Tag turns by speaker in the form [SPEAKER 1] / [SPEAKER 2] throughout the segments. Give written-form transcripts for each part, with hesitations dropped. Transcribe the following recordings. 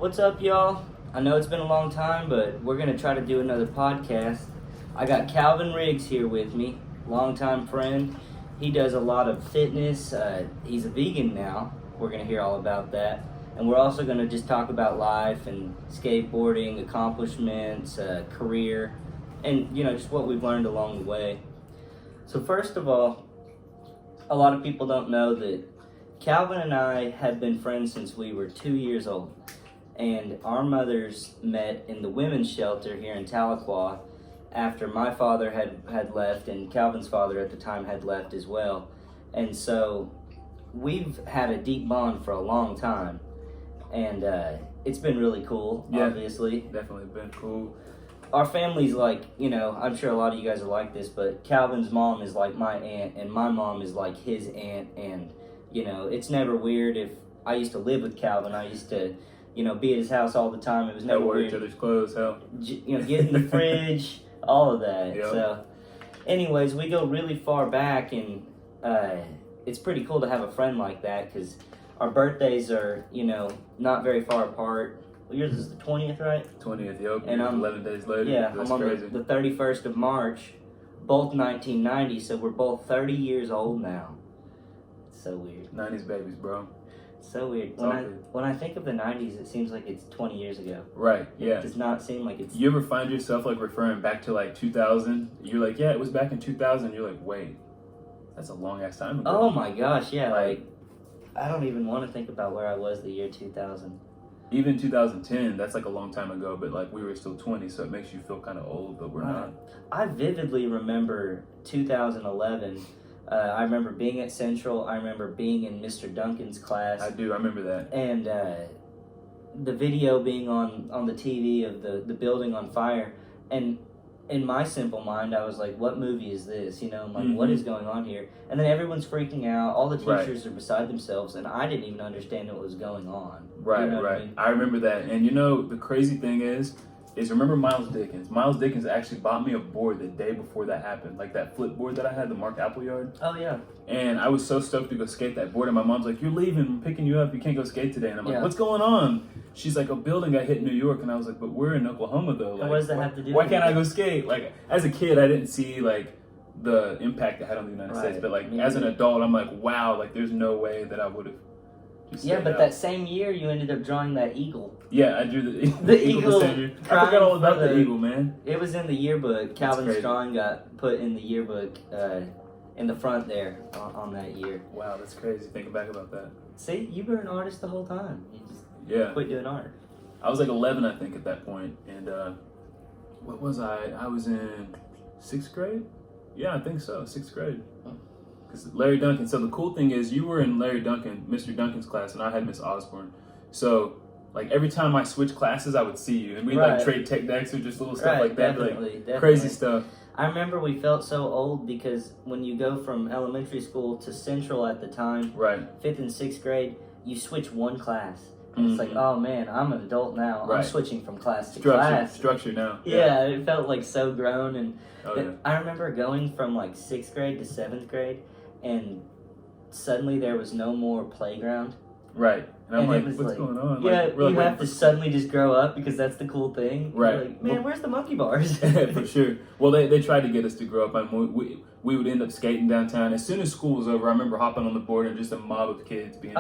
[SPEAKER 1] What's up, y'all? I know it's been a long time, but we're going to try to do another podcast. I got Calvin Riggs here with me, longtime friend. He does a lot of fitness. He's a vegan now. We're going to hear all about that. And we're also going to just talk about life and skateboarding, accomplishments, career, and, just what we've learned along the way. So first of all, a lot of people don't know that Calvin and I have been friends since we were 2 years old. And our mothers met in the women's shelter here in Tahlequah after my father had left and Calvin's father at the time had left as well. And so we've had a deep bond for a long time. And it's been really cool, obviously.
[SPEAKER 2] Definitely been cool.
[SPEAKER 1] Our family's like, I'm sure a lot of you guys are like this, but Calvin's mom is like my aunt and my mom is like his aunt. And, it's never weird. If I used to live with Calvin, I used to be at his house all the time. It was never
[SPEAKER 2] wear
[SPEAKER 1] weird.
[SPEAKER 2] Each other's clothes, hell.
[SPEAKER 1] Get in the fridge, all of that.
[SPEAKER 2] Yep.
[SPEAKER 1] So, anyways, we go really far back, and it's pretty cool to have a friend like that because our birthdays are, not very far apart. Well, yours is the 20th, right?
[SPEAKER 2] 20th, yep.
[SPEAKER 1] And I'm
[SPEAKER 2] 11 days later.
[SPEAKER 1] Yeah,
[SPEAKER 2] That's
[SPEAKER 1] I'm on
[SPEAKER 2] crazy.
[SPEAKER 1] the 31st of March, both 1990, so we're both 30 years old now. It's so weird.
[SPEAKER 2] 90s babies, bro.
[SPEAKER 1] So weird. When I think of the 90s, it seems like it's 20 years ago.
[SPEAKER 2] Right, yeah.
[SPEAKER 1] It does not seem like it's...
[SPEAKER 2] You ever find yourself like referring back to like 2000? You're like, yeah, it was back in 2000. You're like, wait, that's a long ass time ago.
[SPEAKER 1] Oh my gosh, yeah. Like, I don't even want to think about where I was the year 2000.
[SPEAKER 2] Even 2010, that's like a long time ago, but like we were still 20, so it makes you feel kind of old, but we're not.
[SPEAKER 1] I vividly remember 2011. I remember being at Central. I remember being in Mr. Duncan's class.
[SPEAKER 2] I do, I remember that.
[SPEAKER 1] And the video being on the TV of the building on fire. And in my simple mind, I was like, what movie is this? I'm like, what is going on here? And then everyone's freaking out. All the teachers are beside themselves. And I didn't even understand what was going on.
[SPEAKER 2] Right, right. I mean? I remember that. And the crazy thing is remember Miles Dickens. Miles Dickens actually bought me a board the day before that happened. Like that flip board that I had, the Mark Appleyard.
[SPEAKER 1] Oh, yeah.
[SPEAKER 2] And I was so stoked to go skate that board. And my mom's like, you're leaving. I'm picking you up. You can't go skate today. And I'm like, what's going on? She's like, a building got hit in New York. And I was like, but we're in Oklahoma, though. Like,
[SPEAKER 1] what does that have to do
[SPEAKER 2] why
[SPEAKER 1] with
[SPEAKER 2] can't I go skate? Like, as a kid, I didn't see, like, the impact it had on the United States. But, like, as an adult, I'm like, wow, like, there's no way that I would have.
[SPEAKER 1] Yeah, but that same year you ended up drawing that eagle.
[SPEAKER 2] Yeah, I drew the eagle. I forgot all about the eagle, man.
[SPEAKER 1] It was in the yearbook. Calvin's drawing got put in the yearbook in the front there on that year.
[SPEAKER 2] Wow, that's crazy. Thinking back about that.
[SPEAKER 1] See, you were an artist the whole time. You just quit doing art.
[SPEAKER 2] I was like 11, I think, at that point. And what was I? I was in 6th grade? Yeah, I think so, 6th grade. Because Larry Duncan, so the cool thing is you were in Mr. Duncan's class, and I had Miss Osborne. So, like, every time I switched classes, I would see you. And we'd, like, trade tech decks or just little stuff like that.
[SPEAKER 1] Definitely.
[SPEAKER 2] Crazy stuff.
[SPEAKER 1] I remember we felt so old because when you go from elementary school to Central at the time, 5th and 6th grade, you switch one class. And it's like, oh, man, I'm an adult now. I'm switching from class to class.
[SPEAKER 2] Structure now.
[SPEAKER 1] Yeah, it felt, like, so grown. And I remember going from, like, 6th grade to 7th grade, and suddenly there was no more playground.
[SPEAKER 2] Right. And I'm like, what's going on?
[SPEAKER 1] Yeah, you have to suddenly just grow up because that's the cool thing.
[SPEAKER 2] Right.
[SPEAKER 1] You're like, man, where's the monkey bars?
[SPEAKER 2] For sure. Well, they tried to get us to grow up. I mean, we would end up skating downtown. As soon as school was over, I remember hopping on the board and just a mob of kids being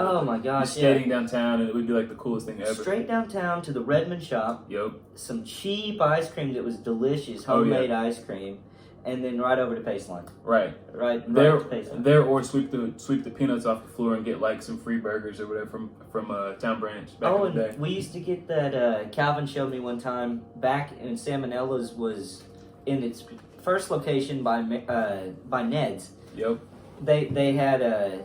[SPEAKER 2] skating downtown, and it would be like the coolest thing ever.
[SPEAKER 1] Straight downtown to the Redmond shop.
[SPEAKER 2] Yep.
[SPEAKER 1] Some cheap ice cream that was delicious, homemade ice cream. And then right over to Paceline.
[SPEAKER 2] Right
[SPEAKER 1] to Paceline.
[SPEAKER 2] There, or sweep the peanuts off the floor and get like some free burgers or whatever from Town Branch back in the day.
[SPEAKER 1] We used to get that. Calvin showed me one time back in Salmonella's was in its first location by Ned's.
[SPEAKER 2] Yep.
[SPEAKER 1] They had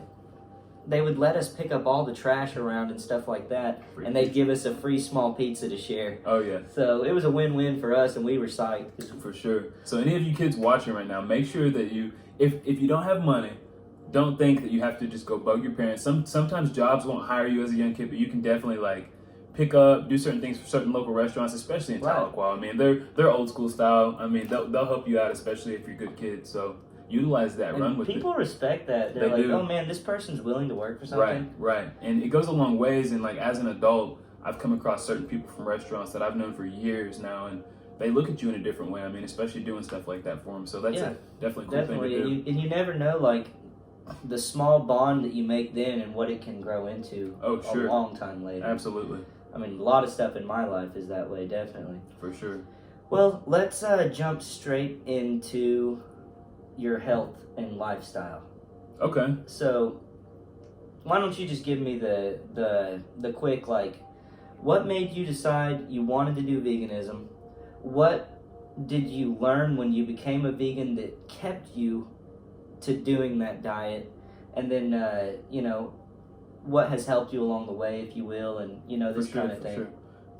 [SPEAKER 1] they would let us pick up all the trash around and stuff like that, and they'd give us a free small pizza to share.
[SPEAKER 2] Oh, yeah.
[SPEAKER 1] So it was a win-win for us, and we were psyched.
[SPEAKER 2] For sure. So any of you kids watching right now, make sure that if you don't have money, don't think that you have to just go bug your parents. Sometimes jobs won't hire you as a young kid, but you can definitely, like, pick up, do certain things for certain local restaurants, especially in Tahlequah. I mean, they're old school style. I mean, they'll help you out, especially if you're good kids. So utilize that,
[SPEAKER 1] and
[SPEAKER 2] run with
[SPEAKER 1] people respect that. They're
[SPEAKER 2] they
[SPEAKER 1] like,
[SPEAKER 2] do.
[SPEAKER 1] Oh man, this person's willing to work for something.
[SPEAKER 2] Right. And it goes a long ways. And like as an adult, I've come across certain people from restaurants that I've known for years now, and they look at you in a different way. I mean, especially doing stuff like that for them. So that's a definitely cool thing to do.
[SPEAKER 1] And you never know, like, the small bond that you make then and what it can grow into a long time later.
[SPEAKER 2] Absolutely.
[SPEAKER 1] I mean, a lot of stuff in my life is that way, definitely.
[SPEAKER 2] For sure.
[SPEAKER 1] Well, let's jump straight into your health and lifestyle.
[SPEAKER 2] Okay.
[SPEAKER 1] So, why don't you just give me the quick, like, what made you decide you wanted to do veganism? What did you learn when you became a vegan that kept you to doing that diet? And then, what has helped you along the way, if you will, and, this kind of thing.
[SPEAKER 2] Sure.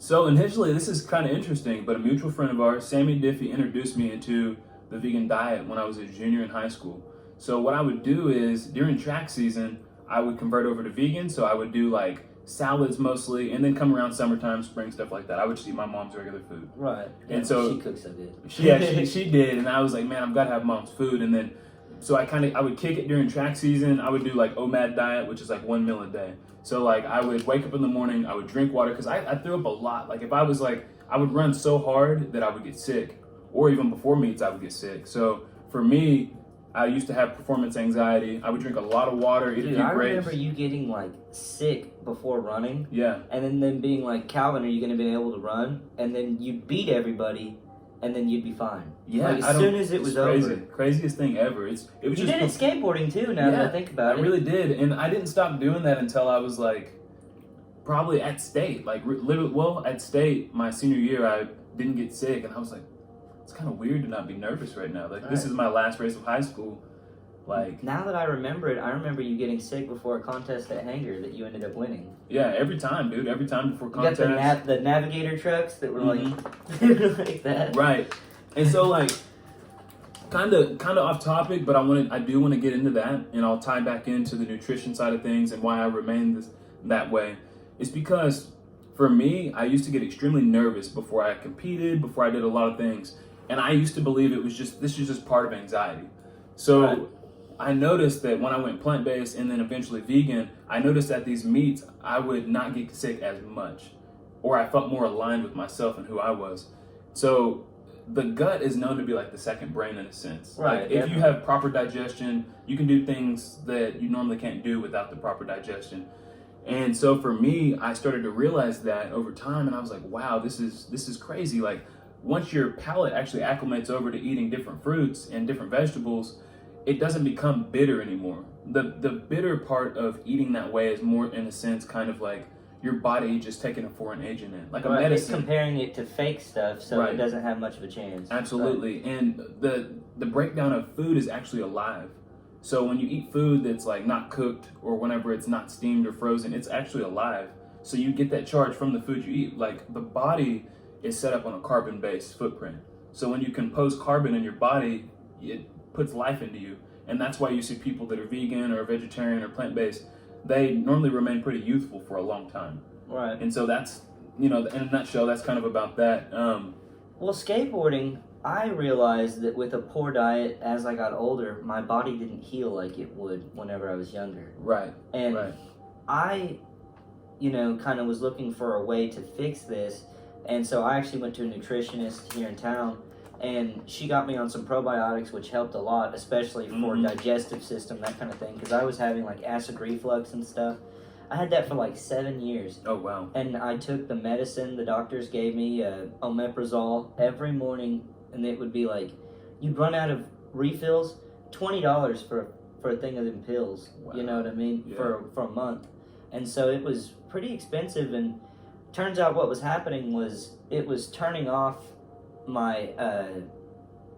[SPEAKER 2] So initially, this is kind of interesting, but a mutual friend of ours, Sammy Diffie, introduced me into the vegan diet when I was a junior in high school. So what I would do is, during track season, I would convert over to vegan, so I would do like salads mostly, and then come around summertime, spring, stuff like that. I would just eat my mom's regular food.
[SPEAKER 1] Right.
[SPEAKER 2] And so
[SPEAKER 1] she cooks so good.
[SPEAKER 2] She did, and I was like, man, I've got to have mom's food. And then, so I would kick it during track season. I would do like OMAD diet, which is like 1 meal a day. So like I would wake up in the morning, I would drink water, because I threw up a lot. Like if I was like, I would run so hard that I would get sick, or even before meets I would get sick. So for me, I used to have performance anxiety. I would drink a lot of water, eat a few grapes.
[SPEAKER 1] I remember you getting like sick before running.
[SPEAKER 2] Yeah.
[SPEAKER 1] And then being like, Calvin, are you going to be able to run? And then you'd beat everybody, and then you'd be fine.
[SPEAKER 2] Yeah.
[SPEAKER 1] Like, as soon as it was
[SPEAKER 2] crazy.
[SPEAKER 1] over.
[SPEAKER 2] Craziest thing ever. It was
[SPEAKER 1] you
[SPEAKER 2] just
[SPEAKER 1] did it skateboarding too, now that I think about it.
[SPEAKER 2] I really did. And I didn't stop doing that until I was like, probably at state. Like, at state, my senior year, I didn't get sick. And I was like, it's kind of weird to not be nervous right now. Like, This is my last race of high school. Like,
[SPEAKER 1] now that I remember it, I remember you getting sick before a contest at Hanger that you ended up winning.
[SPEAKER 2] Yeah, every time, dude. Every time before contest.
[SPEAKER 1] You got the Navigator trucks that were like that.
[SPEAKER 2] Right. And so like, kind of off topic, but I do want to get into that, and I'll tie back into the nutrition side of things and why I remain that way. It's because for me, I used to get extremely nervous before I competed, before I did a lot of things, and I used to believe this is just part of anxiety. So. Right. I noticed that when I went plant-based and then eventually vegan, I noticed at these meets, I would not get sick as much, or I felt more aligned with myself and who I was. So the gut is known to be like the second brain in a sense.
[SPEAKER 1] Right.
[SPEAKER 2] Like if you have proper digestion, you can do things that you normally can't do without the proper digestion. And so for me, I started to realize that over time, and I was like, wow, this is crazy. Like once your palate actually acclimates over to eating different fruits and different vegetables, it doesn't become bitter anymore. The bitter part of eating that way is more, in a sense, kind of like your body just taking a foreign agent in, like a medicine.
[SPEAKER 1] It's comparing it to fake stuff, so it doesn't have much of a chance.
[SPEAKER 2] Absolutely. And the breakdown of food is actually alive. So when you eat food that's like not cooked, or whenever it's not steamed or frozen, it's actually alive. So you get that charge from the food you eat. Like the body is set up on a carbon-based footprint. So when you compose carbon in your body, it puts life into you. And that's why you see people that are vegan or vegetarian or plant-based, they normally remain pretty youthful for a long time.
[SPEAKER 1] Right.
[SPEAKER 2] And so that's, in a nutshell, that's kind of about that.
[SPEAKER 1] Well, skateboarding, I realized that with a poor diet, as I got older, my body didn't heal like it would whenever I was younger.
[SPEAKER 2] Right.
[SPEAKER 1] And I, kind of was looking for a way to fix this. And so I actually went to a nutritionist here in town, and she got me on some probiotics, which helped a lot, especially for digestive system, that kind of thing, because I was having like acid reflux and stuff. I had that for like 7 years.
[SPEAKER 2] Oh, wow.
[SPEAKER 1] And I took the medicine the doctors gave me, omeprazole, every morning, and it would be like, you'd run out of refills, $20 for a thing of them pills, you know what I mean, for a month. And so it was pretty expensive, and turns out what was happening was it was turning off my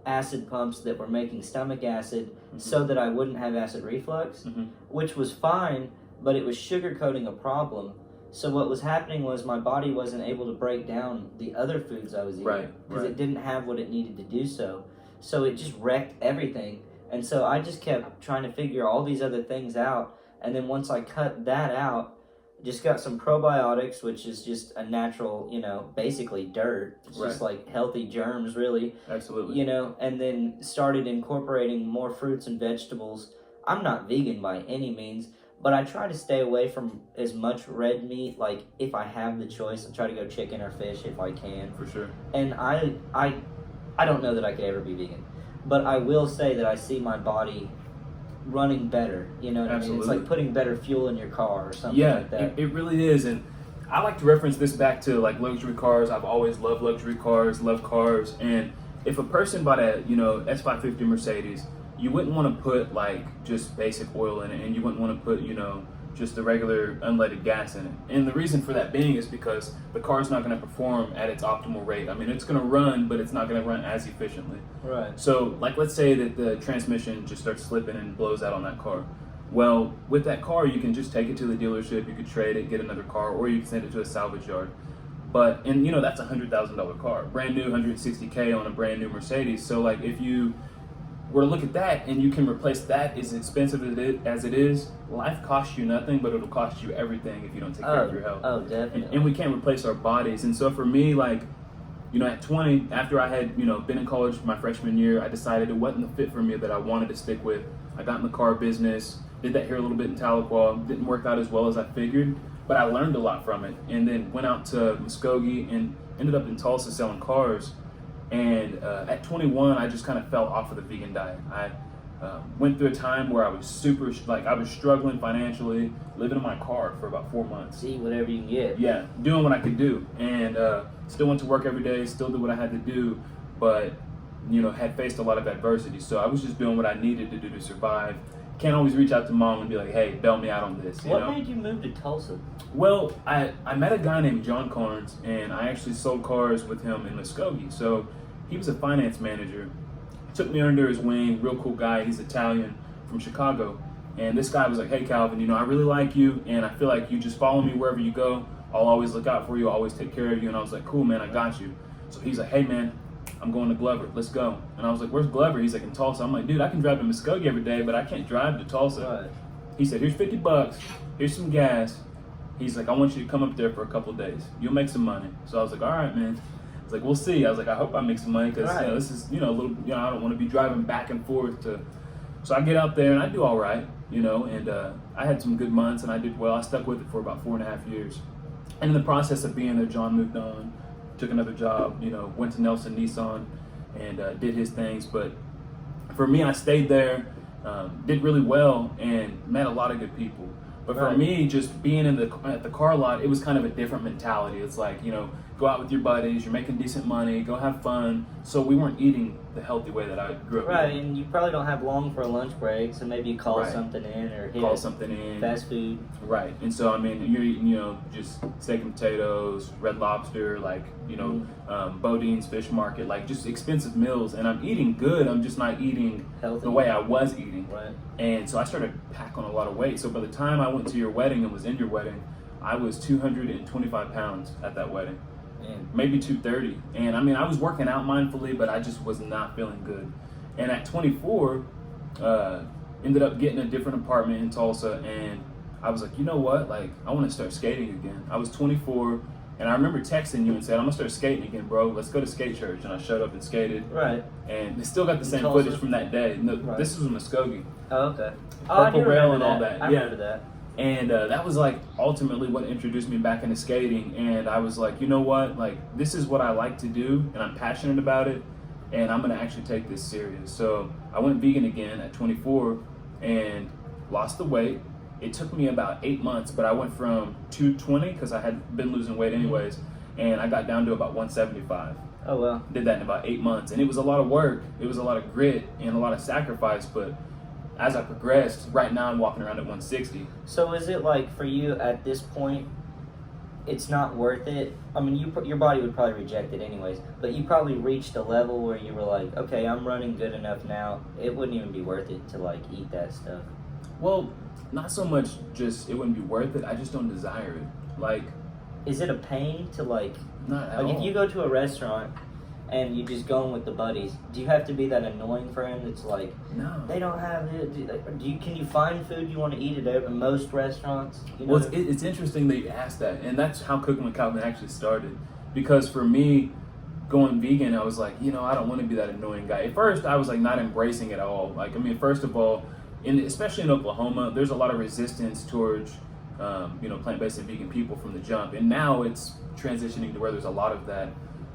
[SPEAKER 1] acid pumps that were making stomach acid so that I wouldn't have acid reflux, which was fine, but it was sugarcoating a problem. So what was happening was my body wasn't able to break down the other foods I was eating because it didn't have what it needed to do so. So it just wrecked everything. And so I just kept trying to figure all these other things out. And then once I cut that out, just got some probiotics, which is just a natural, basically dirt. It's just like healthy germs, really.
[SPEAKER 2] Absolutely.
[SPEAKER 1] And then started incorporating more fruits and vegetables. I'm not vegan by any means, But I try to stay away from as much red meat. Like, if I have the choice, I try to go chicken or fish if I can.
[SPEAKER 2] For sure.
[SPEAKER 1] And I don't know that I could ever be vegan, but I will say that I see my body running better. You know what I mean? It's like putting better fuel in your car or something like that.
[SPEAKER 2] It really is. And I like to reference this back to like luxury cars. I've always loved luxury cars, love cars. And if a person bought a, S550 Mercedes, you wouldn't want to put like just basic oil in it, and you wouldn't want to put, just the regular unleaded gas in it. And the reason for that being is because the car's not going to perform at its optimal rate. I mean, it's going to run, but it's not going to run as efficiently.
[SPEAKER 1] Right.
[SPEAKER 2] So, like, let's say that the transmission just starts slipping and blows out on that car. Well, with that car, you can just take it to the dealership, you could trade it, get another car, or you can send it to a salvage yard. But, and that's a $100,000 car, brand new, $160K on a brand new Mercedes. So, like, if you were to look at that and you can replace that as expensive as it is, life costs you nothing, but it'll cost you everything if you don't take care of your health.
[SPEAKER 1] Oh, definitely.
[SPEAKER 2] And we can't replace our bodies. And so for me, like, at 20, after I had, been in college my freshman year, I decided it wasn't the fit for me that I wanted to stick with. I got in the car business, did that here a little bit in Tahlequah, didn't work out as well as I figured, but I learned a lot from it. And then went out to Muskogee and ended up in Tulsa selling cars. And at 21, I just kind of fell off of the vegan diet. I went through a time where I was I was struggling financially, living in my car for about 4 months.
[SPEAKER 1] See whatever you can get.
[SPEAKER 2] Yeah, doing what I could do. And still went to work every day, still did what I had to do, but, had faced a lot of adversity. So I was just doing what I needed to do to survive. Can't always reach out to mom and be like, hey, bail me out on this.
[SPEAKER 1] What made you move to Tulsa?
[SPEAKER 2] Well, I met a guy named John Carnes, and I actually sold cars with him in Muskogee. So he was a finance manager. Took me under his wing, real cool guy. He's Italian from Chicago. And this guy was like, hey, Calvin, I really like you, and I feel like you just follow me wherever you go. I'll always look out for you. I'll always take care of you. And I was like, cool, man, I got you. So he's like, hey, man, I'm going to Glover. Let's go. And I was like, where's Glover? He's like, in Tulsa. I'm like, dude, I can drive to Muskogee every day, but I can't drive to Tulsa.
[SPEAKER 1] Right.
[SPEAKER 2] He said, here's $50. Here's some gas. He's like, I want you to come up there for a couple of days. You'll make some money. So I was like, all right, man. I was like, we'll see. I was like, I hope I make some money because this is, a little, I don't want to be driving back and forth to. So I get out there and I do all right, and I had some good months and I did well. I stuck with it for about 4.5 years. And in the process of being there, John moved on, took another job, went to Nelson Nissan and did his things. But for me, I stayed there, did really well and met a lot of good people. But for me, just being at the car lot, it was kind of a different mentality. It's like, go out with your buddies, you're making decent money, go have fun. So we weren't eating the healthy way that I grew up eating.
[SPEAKER 1] And you probably don't have long for a lunch break, so maybe you call something in or hit fast food.
[SPEAKER 2] Right. And so, I mean, you're eating, just steak and potatoes, Red Lobster, like, Bodine's Fish Market, like just expensive meals. And I'm eating good, I'm just not eating healthy the way I was eating.
[SPEAKER 1] Right.
[SPEAKER 2] And so I started packing on a lot of weight. So by the time I went to your wedding and was in your wedding, I was 225 pounds at that wedding. Maybe 230. And I mean, I was working out mindfully, but I just was not feeling good. And at 24, ended up getting a different apartment in Tulsa. And I was like, you know what? Like, I want to start skating again. I was 24. And I remember texting you and said, I'm going to start skating again, bro. Let's go to skate church. And I showed up and skated. Right. And they still got the same footage from that day. No, this was in Muskogee.
[SPEAKER 1] Oh, okay.
[SPEAKER 2] Purple rail and all that.
[SPEAKER 1] I remember that.
[SPEAKER 2] And that was like ultimately what introduced me back into skating. And I was like, you know what? Like, this is what I like to do and I'm passionate about it. And I'm going to actually take this serious. So I went vegan again at 24 and lost the weight. It took me about 8 months, but I went from 220 because I had been losing weight anyways. And I got down to about 175.
[SPEAKER 1] Oh, well.
[SPEAKER 2] Did that in about 8 months. And it was a lot of work. It was a lot of grit and a lot of sacrifice. But as I progressed, right now I'm walking around at 160.
[SPEAKER 1] So is it like for you at this point, it's not worth it? I mean, your body would probably reject it anyways, but you probably reached a level where you were like, okay, I'm running good enough now. It wouldn't even be worth it to like eat that stuff.
[SPEAKER 2] Well, not so much just it wouldn't be worth it. I just don't desire it. Like,
[SPEAKER 1] is it a pain to like?
[SPEAKER 2] Not at all.
[SPEAKER 1] If you go to a restaurant and you just going with the buddies, do you have to be that annoying friend that's like,
[SPEAKER 2] no,
[SPEAKER 1] they don't have it? Can you find food you want to eat at most restaurants?
[SPEAKER 2] Well, it's interesting that you asked that, and that's how Cooking with Calvin actually started. Because for me, going vegan, I was like, I don't want to be that annoying guy. At first, I was like not embracing it at all. Like, I mean, first of all, especially in Oklahoma, there's a lot of resistance towards plant-based and vegan people from the jump, and now it's transitioning to where there's a lot of that.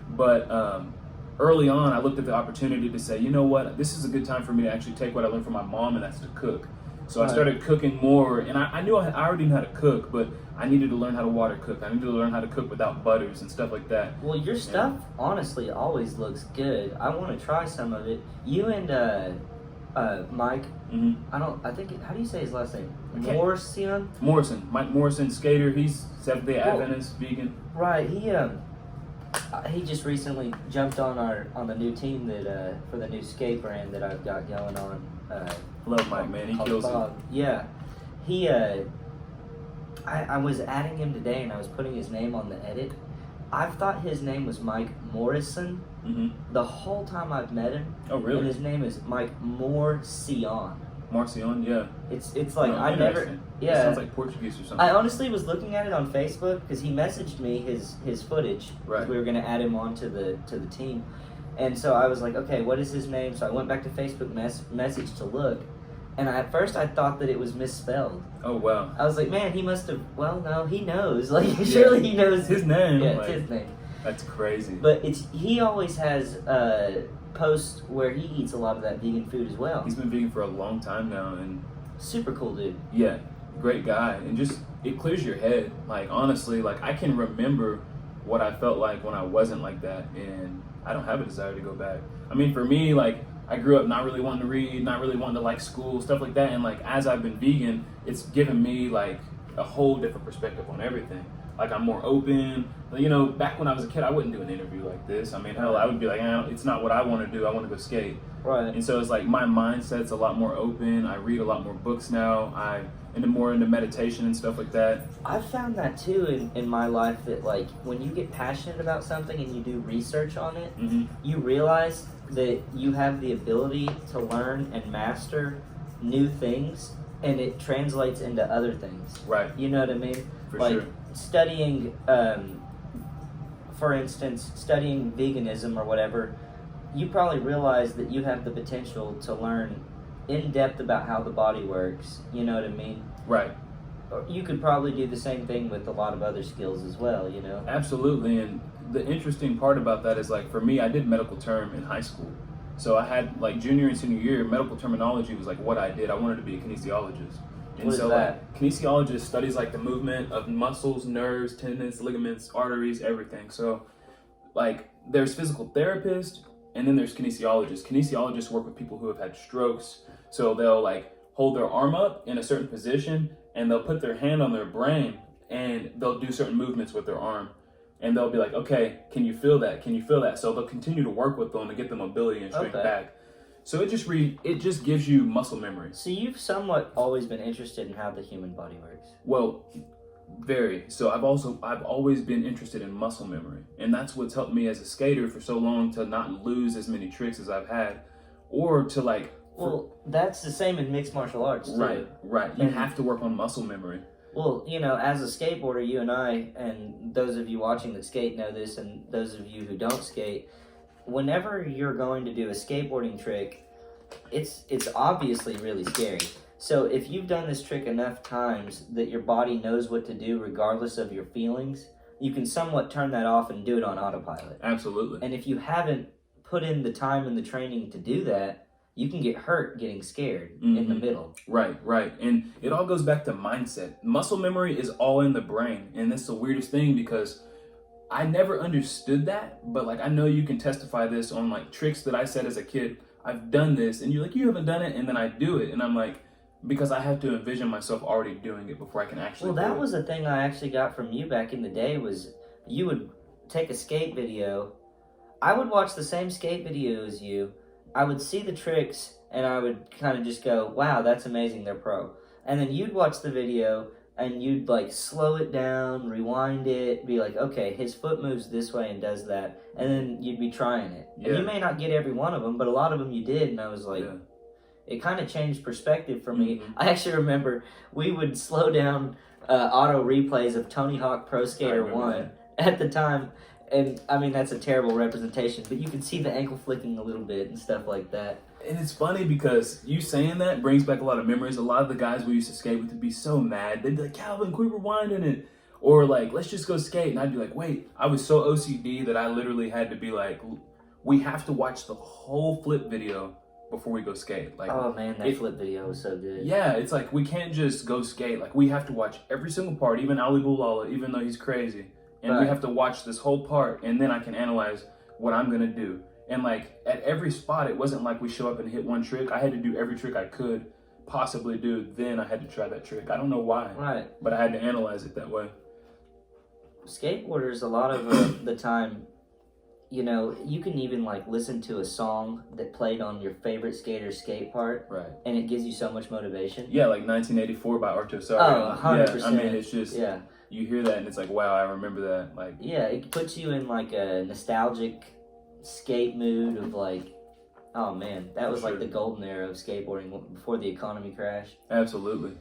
[SPEAKER 2] But early on, I looked at the opportunity to say, you know what, this is a good time for me to actually take what I learned from my mom, and that's to cook. So I started cooking more, and I knew I already knew how to cook, but I needed to learn how to water cook. I needed to learn how to cook without butters and stuff like that.
[SPEAKER 1] Well, your stuff honestly always looks good. I want to try some of it. You and Mike, how do you say his last name? Morrison.
[SPEAKER 2] Mike Morrison, skater. He's Seventh-day Adventist, vegan.
[SPEAKER 1] Right. He just recently jumped on the new team that for the new skate brand that I've got going on.
[SPEAKER 2] Love Mike, man. He kills it.
[SPEAKER 1] Yeah. He I was adding him today and I was putting his name on the edit. I've thought his name was Mike Morrison the whole time I've met him.
[SPEAKER 2] Oh, really?
[SPEAKER 1] And his name is Mike Morcion.
[SPEAKER 2] Marcion, yeah.
[SPEAKER 1] It's like I never. Yeah.
[SPEAKER 2] It sounds like Portuguese or something.
[SPEAKER 1] I honestly was looking at it on Facebook because he messaged me his footage.
[SPEAKER 2] Right.
[SPEAKER 1] We were going to add him on to the team, and so I was like, okay, what is his name? So I went back to Facebook message to look, and at first I thought that it was misspelled.
[SPEAKER 2] Oh wow.
[SPEAKER 1] I was like, man, he must have. Well, no, he knows. Like surely he knows
[SPEAKER 2] his name.
[SPEAKER 1] Yeah, it's his name.
[SPEAKER 2] That's crazy.
[SPEAKER 1] But he always has posts where he eats a lot of that vegan food as well.
[SPEAKER 2] He's been vegan for a long time now, and
[SPEAKER 1] super cool dude.
[SPEAKER 2] Yeah, great guy, and just it clears your head. Like honestly, like I can remember what I felt like when I wasn't like that, and I don't have a desire to go back. I mean, for me, like I grew up not really wanting to read, not really wanting to like school, stuff like that, and like as I've been vegan, it's given me like a whole different perspective on everything. Like I'm more open. You know, back when I was a kid, I wouldn't do an interview like this. I mean, hell, I would be like, it's not what I want to do. I want to go skate.
[SPEAKER 1] Right.
[SPEAKER 2] And so it's like my mindset's a lot more open. I read a lot more books now. I'm more into meditation and stuff like that.
[SPEAKER 1] I've found that too in my life that like when you get passionate about something and you do research on it, you realize that you have the ability to learn and master new things, and it translates into other things.
[SPEAKER 2] Right.
[SPEAKER 1] You know what I mean?
[SPEAKER 2] For
[SPEAKER 1] like,
[SPEAKER 2] sure.
[SPEAKER 1] Studying, for instance, studying veganism or whatever, you probably realize that you have the potential to learn in depth about how the body works. You know what I mean?
[SPEAKER 2] Right.
[SPEAKER 1] You could probably do the same thing with a lot of other skills as well, you know?
[SPEAKER 2] Absolutely. And the interesting part about that is like for me, I did medical term in high school. So I had like junior and senior year, medical terminology was like what I did. I wanted to be a kinesiologist. And
[SPEAKER 1] what
[SPEAKER 2] so
[SPEAKER 1] is that?
[SPEAKER 2] Like, kinesiologist studies like the movement of muscles, nerves, tendons, ligaments, arteries, everything. So like there's physical therapists and then there's kinesiologists. Kinesiologists work with people who have had strokes. So they'll like hold their arm up in a certain position and they'll put their hand on their brain and they'll do certain movements with their arm. And they'll be like, okay, can you feel that? Can you feel that? So they'll continue to work with them to get the mobility and strength back. So it just gives you muscle memory.
[SPEAKER 1] So you've somewhat always been interested in how the human body works.
[SPEAKER 2] Well, very. So I've always been interested in muscle memory. And that's what's helped me as a skater for so long to not lose as many tricks as I've had. Or to like...
[SPEAKER 1] Well, that's the same in mixed martial arts too.
[SPEAKER 2] Right. You have to work on muscle memory.
[SPEAKER 1] Well, you know, as a skateboarder, you and I, and those of you watching that skate know this, and those of you who don't skate, whenever you're going to do a skateboarding trick, it's obviously really scary. So if you've done this trick enough times that your body knows what to do regardless of your feelings, you can somewhat turn that off and do it on autopilot.
[SPEAKER 2] Absolutely.
[SPEAKER 1] And if you haven't put in the time and the training to do that, you can get hurt getting scared in the middle.
[SPEAKER 2] Right. And it all goes back to mindset. Muscle memory is all in the brain. And that's the weirdest thing because I never understood that. But like I know you can testify this on like tricks that I said as a kid. I've done this. And you're like, you haven't done it. And then I do it. And I'm like, because I have to envision myself already doing it before I can actually do it.
[SPEAKER 1] Well, that was the thing I actually got from you back in the day was you would take a skate video. I would watch the same skate video as you. I would see the tricks and I would kind of just go, wow, that's amazing, they're pro. And then you'd watch the video and you'd like slow it down, rewind it, be like, okay, his foot moves this way and does that. And then you'd be trying it. Yeah. And you may not get every one of them, but a lot of them you did. And I was like, it kind of changed perspective for me. I actually remember we would slow down auto replays of Tony Hawk Pro Skater 1 at the time. And I mean, that's a terrible representation, but you can see the ankle flicking a little bit and stuff like that.
[SPEAKER 2] And it's funny because you saying that brings back a lot of memories. A lot of the guys we used to skate with would be so mad. They'd be like, Calvin, quit rewinding it. Or like, let's just go skate. And I'd be like, wait, I was so OCD that I literally had to be like, we have to watch the whole flip video before we go skate. Like,
[SPEAKER 1] oh man, that flip video was so good.
[SPEAKER 2] Yeah, it's like, we can't just go skate. Like, we have to watch every single part, even Ali Boulala, even though he's crazy. And we have to watch this whole part, and then I can analyze what I'm gonna do. And like, at every spot, it wasn't like we show up and hit one trick. I had to do every trick I could possibly do. Then I had to try that trick. I don't know why.
[SPEAKER 1] Right.
[SPEAKER 2] But I had to analyze it that way.
[SPEAKER 1] Skateboarders, a lot of the time, you know, you can even like listen to a song that played on your favorite skater's skate part.
[SPEAKER 2] Right.
[SPEAKER 1] And it gives you so much motivation.
[SPEAKER 2] Yeah, like 1984 by Arto Sari.
[SPEAKER 1] Oh, 100%.
[SPEAKER 2] Yeah, I mean, it's just,
[SPEAKER 1] yeah.
[SPEAKER 2] You hear that and it's like, wow, I remember that. Like,
[SPEAKER 1] yeah, it puts you in like a nostalgic skate mood of like, oh man, that was like the golden era of skateboarding before the economy crashed.
[SPEAKER 2] Absolutely.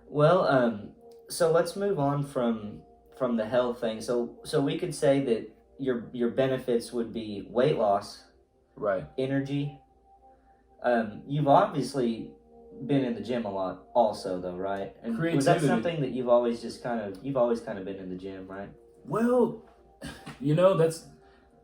[SPEAKER 1] Well, so let's move on from the health thing. So we could say that your benefits would be weight loss,
[SPEAKER 2] right?
[SPEAKER 1] Energy. You've obviously been in the gym a lot, also, though, right? And
[SPEAKER 2] creativity.
[SPEAKER 1] Was that something that you've always kind of been in the gym, right?
[SPEAKER 2] Well, you know, that's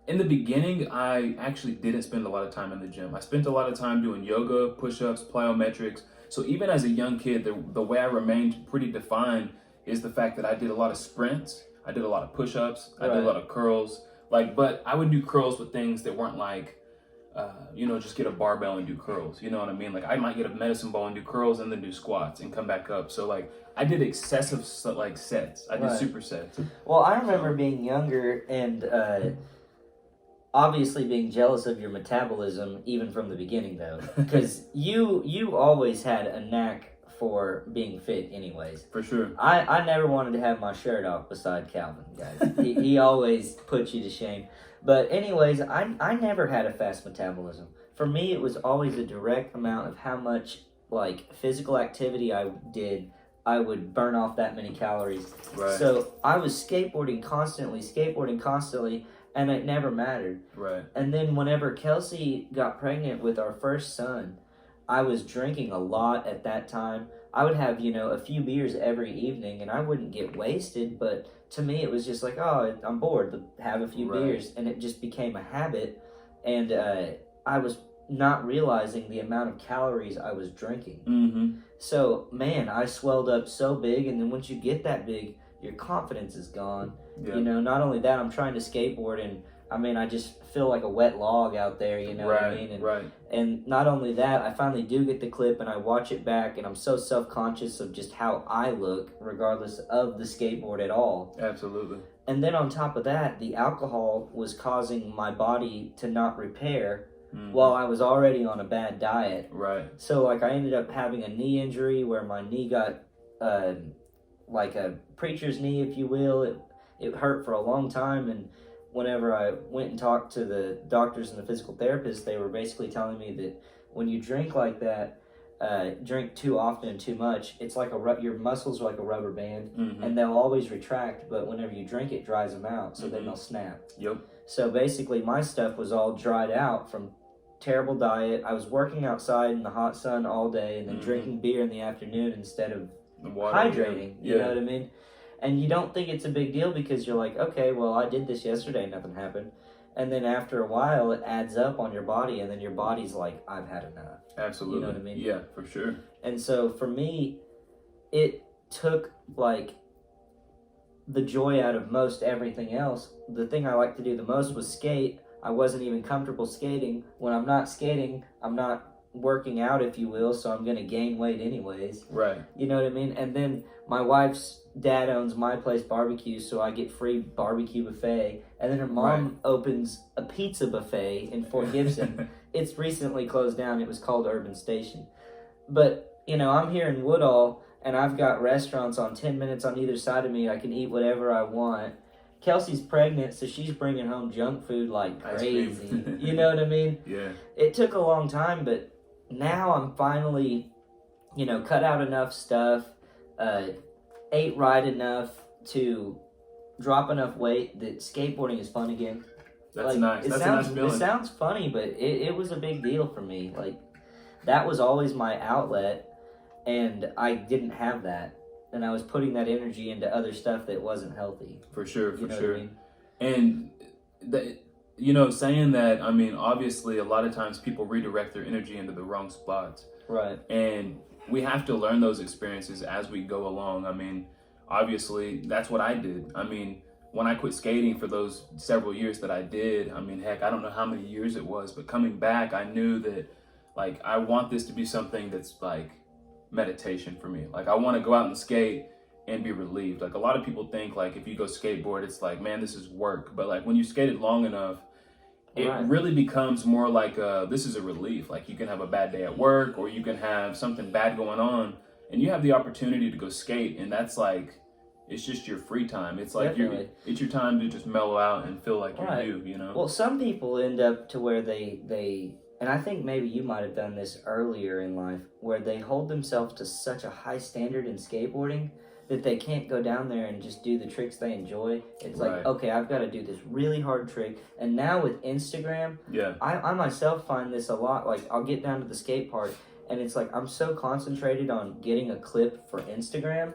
[SPEAKER 2] in the beginning. I actually didn't spend a lot of time in the gym. I spent a lot of time doing yoga, push-ups, plyometrics. So even as a young kid, the way I remained pretty defined is the fact that I did a lot of sprints. I did a lot of push-ups. I did a lot of curls. Like, but I would do curls with things that weren't like, you know, just get a barbell and do curls. You know what I mean? Like, I might get a medicine ball and do curls and then do squats and come back up. So like, I did excessive like sets. I did supersets.
[SPEAKER 1] Well, I remember being younger and obviously being jealous of your metabolism even from the beginning, though, because you always had a knack for being fit anyways.
[SPEAKER 2] For sure.
[SPEAKER 1] I never wanted to have my shirt off beside Calvin, guys. he always put you to shame. But anyways, I never had a fast metabolism. For me, it was always a direct amount of how much like physical activity I did. I would burn off that many calories.
[SPEAKER 2] Right.
[SPEAKER 1] So I was skateboarding constantly, and it never mattered.
[SPEAKER 2] Right.
[SPEAKER 1] And then whenever Kelsey got pregnant with our first son, I was drinking a lot at that time. I would have, you know, a few beers every evening, and I wouldn't get wasted, but to me it was just like, oh, I'm bored, have a few beers, and it just became a habit, and I was not realizing the amount of calories I was drinking.
[SPEAKER 2] Mm-hmm.
[SPEAKER 1] So, man, I swelled up so big, and then once you get that big, your confidence is gone.
[SPEAKER 2] Yeah.
[SPEAKER 1] You know, not only that, I'm trying to skateboard, and I mean, I just feel like a wet log out there, you know what I mean? And not only that, I finally do get the clip and I watch it back and I'm so self-conscious of just how I look, regardless of the skateboard at all.
[SPEAKER 2] Absolutely.
[SPEAKER 1] And then on top of that, the alcohol was causing my body to not repair while I was already on a bad diet.
[SPEAKER 2] Right.
[SPEAKER 1] So, like, I ended up having a knee injury where my knee got, like a preacher's knee, if you will. It hurt for a long time, and whenever I went and talked to the doctors and the physical therapists, they were basically telling me that when you drink like that, drink too often and too much, it's like your muscles are like a rubber band, and they'll always retract, but whenever you drink it dries them out, so then they'll snap.
[SPEAKER 2] Yep.
[SPEAKER 1] So basically my stuff was all dried out from terrible diet. I was working outside in the hot sun all day and then drinking beer in the afternoon instead of hydrating. You know what I mean? And you don't think it's a big deal because you're like, okay, well, I did this yesterday, nothing happened. And then after a while, it adds up on your body, and then your body's like, I've had enough.
[SPEAKER 2] Absolutely.
[SPEAKER 1] You know what I mean?
[SPEAKER 2] Yeah, for sure.
[SPEAKER 1] And so for me, it took like the joy out of most everything else. The thing I liked to do the most was skate. I wasn't even comfortable skating. When I'm not skating, I'm not working out, if you will, so I'm going to gain weight anyways.
[SPEAKER 2] Right.
[SPEAKER 1] You know what I mean? And then my wife's dad owns My Place Barbecue, so I get free barbecue buffet. And then her mom opens a pizza buffet in Fort Gibson. It's recently closed down. It was called Urban Station. But, you know, I'm here in Woodall, and I've got restaurants on 10 minutes on either side of me. I can eat whatever I want. Kelsey's pregnant, so she's bringing home junk food like crazy. You know what I mean?
[SPEAKER 2] Yeah.
[SPEAKER 1] It took a long time, but now I'm finally, you know, cut out enough stuff, ate right enough to drop enough weight that skateboarding is fun again.
[SPEAKER 2] That's nice. That's a nice feeling.
[SPEAKER 1] It sounds funny, but it was a big deal for me. Like, that was always my outlet, and I didn't have that. And I was putting that energy into other stuff that wasn't healthy.
[SPEAKER 2] For sure,
[SPEAKER 1] You know
[SPEAKER 2] sure.
[SPEAKER 1] what I mean?
[SPEAKER 2] And, you know, saying that, I mean, obviously, a lot of times people redirect their energy into the wrong spots.
[SPEAKER 1] Right.
[SPEAKER 2] And we have to learn those experiences as we go along. I mean, obviously, that's what I did. I mean, when I quit skating for those several years that I did, I mean, heck, I don't know how many years it was, but coming back, I knew that, like, I want this to be something that's, like, meditation for me. Like, I want to go out and skate and be relieved. Like, a lot of people think, like, if you go skateboard, it's like, man, this is work. But, like, when you skate it long enough, it really becomes more like, this is a relief. Like, you can have a bad day at work, or you can have something bad going on, and you have the opportunity to go skate, and that's, like, it's just your free time. It's like it's your time to just mellow out and feel like you're you, you know?
[SPEAKER 1] Well, some people end up to where they and I think maybe you might have done this earlier in life, where they hold themselves to such a high standard in skateboarding that they can't go down there and just do the tricks they enjoy. It's like, okay, I've got to do this really hard trick. And now with Instagram, I myself find this a lot. Like, I'll get down to the skate park, and it's like I'm so concentrated on getting a clip for Instagram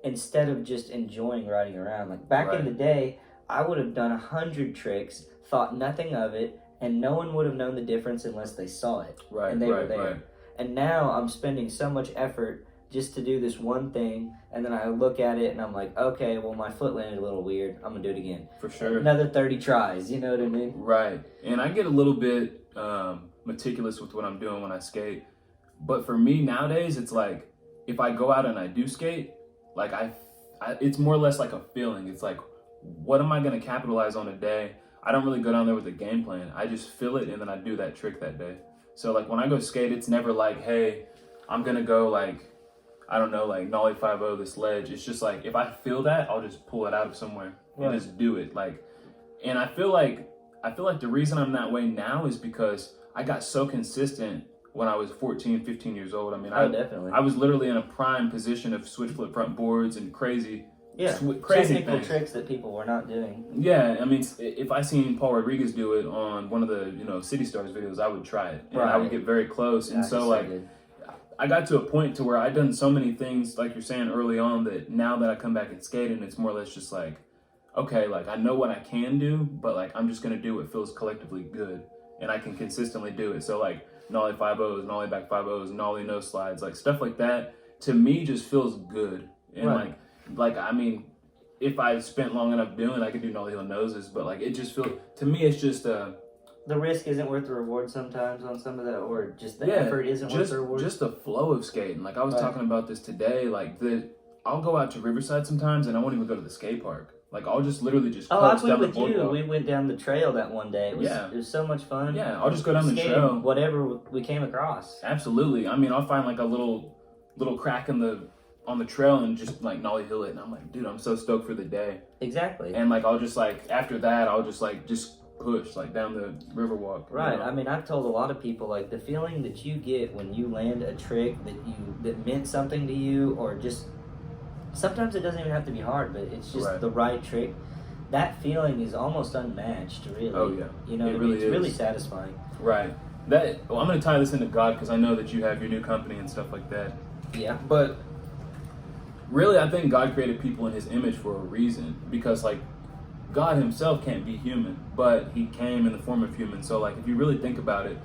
[SPEAKER 1] instead of just enjoying riding around. Like, back in the day, I would have done 100 tricks, thought nothing of it, and no one would have known the difference unless they saw it. And they were there. And now I'm spending so much effort just to do this one thing, and then I look at it and I'm like, okay, well, my foot landed a little weird. I'm gonna do it again.
[SPEAKER 2] For sure.
[SPEAKER 1] Another 30 tries, you know what I mean?
[SPEAKER 2] Right. And I get a little bit meticulous with what I'm doing when I skate. But for me nowadays, it's like, if I go out and I do skate, like it's more or less like a feeling. It's like, what am I gonna capitalize on today? I don't really go down there with a game plan. I just feel it, and then I do that trick that day. So, like, when I go skate, it's never like, hey, I'm gonna go, like, I don't know, like, nollie 5-0 this ledge. It's just like, if I feel that, I'll just pull it out of somewhere and just do it. Like, and I feel like the reason I'm that way now is because I got so consistent when I was 14, 15 years old. I mean, I was literally in a prime position of switch flip front boards and crazy
[SPEAKER 1] technical tricks that people were not doing.
[SPEAKER 2] Yeah, I mean, if I seen Paul Rodriguez do it on one of the, you know, City Stars videos, I would try it. And I would get very close. And so, like, I got to a point to where I'd done so many things, like you're saying early on, that now that I come back and skate, and it's more or less just like, okay, like, I know what I can do, but, like, I'm just going to do what feels collectively good, and I can consistently do it. So, like, nollie 5-0s, nollie back 5-0s, nollie no slides, like, stuff like that, to me, just feels good. And, like, I mean, if I spent long enough doing it, I could do nollie hill noses, but, like, it just feels, to me, it's just
[SPEAKER 1] the risk isn't worth the reward sometimes on some of that, or just the effort isn't worth the reward.
[SPEAKER 2] Just the flow of skating. Like, I was talking about this today, like, I'll go out to Riverside sometimes, and I won't even go to the skate park. Like, I'll just literally just coast down the boardwalk.
[SPEAKER 1] We went down the trail that one day. It was so much fun.
[SPEAKER 2] Yeah, I'll just go down the trail.
[SPEAKER 1] Whatever we came across.
[SPEAKER 2] Absolutely. I mean, I'll find, like, a little crack on the trail and just, like, nollie hill it, and I'm like, dude, I'm so stoked for the day.
[SPEAKER 1] Exactly.
[SPEAKER 2] And, like, I'll just, like, after that, I'll just, like, push, like, down the Riverwalk.
[SPEAKER 1] Right. You know? I mean, I've told a lot of people, like, the feeling that you get when you land a trick that meant something to you, or just sometimes it doesn't even have to be hard, but it's just the right trick. That feeling is almost unmatched, really.
[SPEAKER 2] Oh yeah.
[SPEAKER 1] You know, it's really satisfying.
[SPEAKER 2] Right. I'm going to tie this into God, because I know that you have your new company and stuff like that.
[SPEAKER 1] Yeah.
[SPEAKER 2] But really, I think God created people in His image for a reason, because, like, God Himself can't be human, but He came in the form of human. So, like, if you really think about it,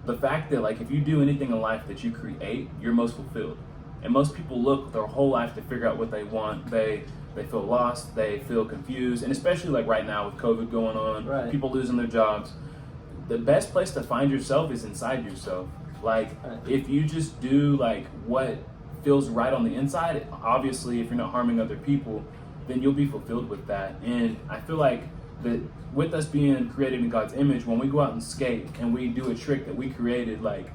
[SPEAKER 2] the fact that, like, if you do anything in life that you create, you're most fulfilled. And most people look their whole life to figure out what they want. They feel lost, they feel confused, and especially, like, right now with COVID going on, people losing their jobs. The best place to find yourself is inside yourself. Like, if you just do, like, what feels right on the inside, obviously, if you're not harming other people, then you'll be fulfilled with that. And I feel like that with us being created in God's image, when we go out and skate and we do a trick that we created, like,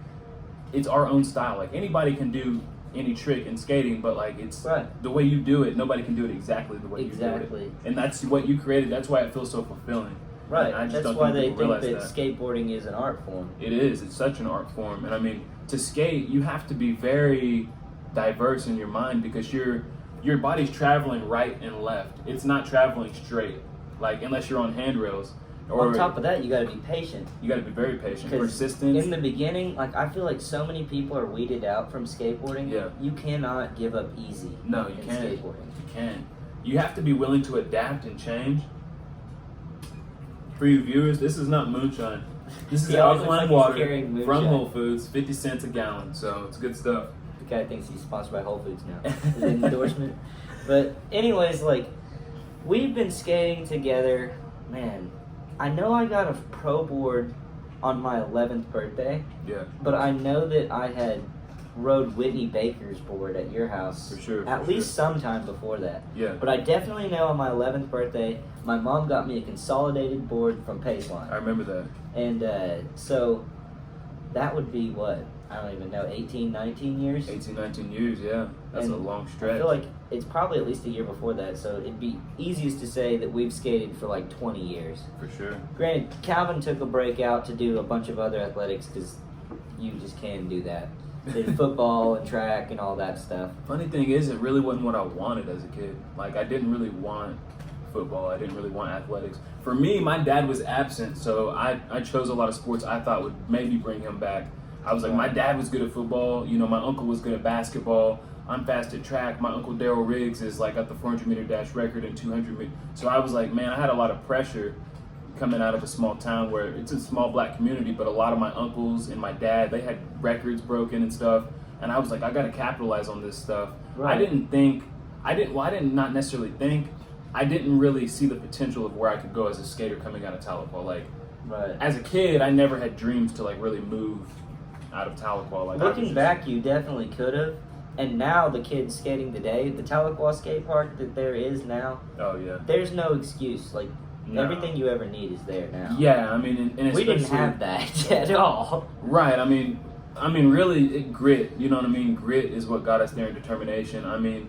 [SPEAKER 2] it's our own style. Like, anybody can do any trick in skating, but, like, it's the way you do it, nobody can do it exactly the way you do it. And that's what you created. That's why it feels so fulfilling.
[SPEAKER 1] Right. That's why they think that skateboarding is an art form.
[SPEAKER 2] It is. It's such an art form. And I mean, to skate, you have to be very diverse in your mind, because you're your body's traveling right and left. It's not traveling straight, like unless you're on handrails. Or
[SPEAKER 1] on top of that, you got to be patient.
[SPEAKER 2] You got to be very patient.
[SPEAKER 1] 'Cause
[SPEAKER 2] Persistence.
[SPEAKER 1] in the beginning, like I feel like so many people are weeded out from skateboarding.
[SPEAKER 2] Yeah.
[SPEAKER 1] You cannot give up easy.
[SPEAKER 2] No, you
[SPEAKER 1] in
[SPEAKER 2] can't.
[SPEAKER 1] Skateboarding.
[SPEAKER 2] You can't. You have to be willing to adapt and change. For you viewers, this is not moonshine. This is
[SPEAKER 1] He always
[SPEAKER 2] alkaline
[SPEAKER 1] looks like he's
[SPEAKER 2] water
[SPEAKER 1] carrying
[SPEAKER 2] from
[SPEAKER 1] moonshine.
[SPEAKER 2] Whole Foods, 50 cents a gallon. So it's good stuff.
[SPEAKER 1] The guy thinks he's sponsored by Whole Foods now. Is it an endorsement? But anyways, like we've been skating together, man. I know I got a pro board on my 11th birthday,
[SPEAKER 2] Yeah,
[SPEAKER 1] but I know that I had rode Whitney Baker's board at your house
[SPEAKER 2] for sure.
[SPEAKER 1] at least sometime before that.
[SPEAKER 2] Yeah,
[SPEAKER 1] But I definitely know on my 11th birthday, my mom got me a consolidated board from
[SPEAKER 2] I
[SPEAKER 1] Paceline.
[SPEAKER 2] remember that.
[SPEAKER 1] And so that would be what? I don't even know, 18, 19 years?
[SPEAKER 2] 18, 19 years, yeah. That's a
[SPEAKER 1] And
[SPEAKER 2] long
[SPEAKER 1] I
[SPEAKER 2] stretch.
[SPEAKER 1] feel like it's probably at least a year before that, so it'd be easiest to say that we've skated for like 20 years.
[SPEAKER 2] For sure.
[SPEAKER 1] Granted, Calvin took a break out to do a bunch of other athletics because you just can't do that. Did football and track and all that stuff.
[SPEAKER 2] Funny thing is, it really wasn't what I wanted as a kid. Like, I didn't really want football. I didn't really want athletics. For me, my dad was absent, so I chose a lot of sports I thought would maybe bring him back. I was like, my dad was good at football. You know, my uncle was good at basketball. I'm fast at track. My uncle Daryl Riggs is like at the 400-meter dash record and 200-meter. So I was like, man, I had a lot of pressure coming out of a small town where it's a small black community, but a lot of my uncles and my dad, they had records broken and stuff. And I was like, I got to capitalize on this stuff.
[SPEAKER 1] Right.
[SPEAKER 2] I didn't not necessarily think, I didn't really see the potential of where I could go as a skater coming out of Tahlequah. Like,
[SPEAKER 1] Right.
[SPEAKER 2] as a kid, I never had dreams to like really move out of Tahlequah. Like,
[SPEAKER 1] Looking back, you definitely could have. And now the kids skating today, the Tahlequah skate park that there is now,
[SPEAKER 2] oh yeah,
[SPEAKER 1] there's no excuse. Like,
[SPEAKER 2] No.
[SPEAKER 1] everything you ever need is there now.
[SPEAKER 2] yeah. I mean, and
[SPEAKER 1] We didn't
[SPEAKER 2] especially-
[SPEAKER 1] have that at all.
[SPEAKER 2] Right. I mean, really, grit. You know what I mean? Grit is what got us there, and determination. I mean,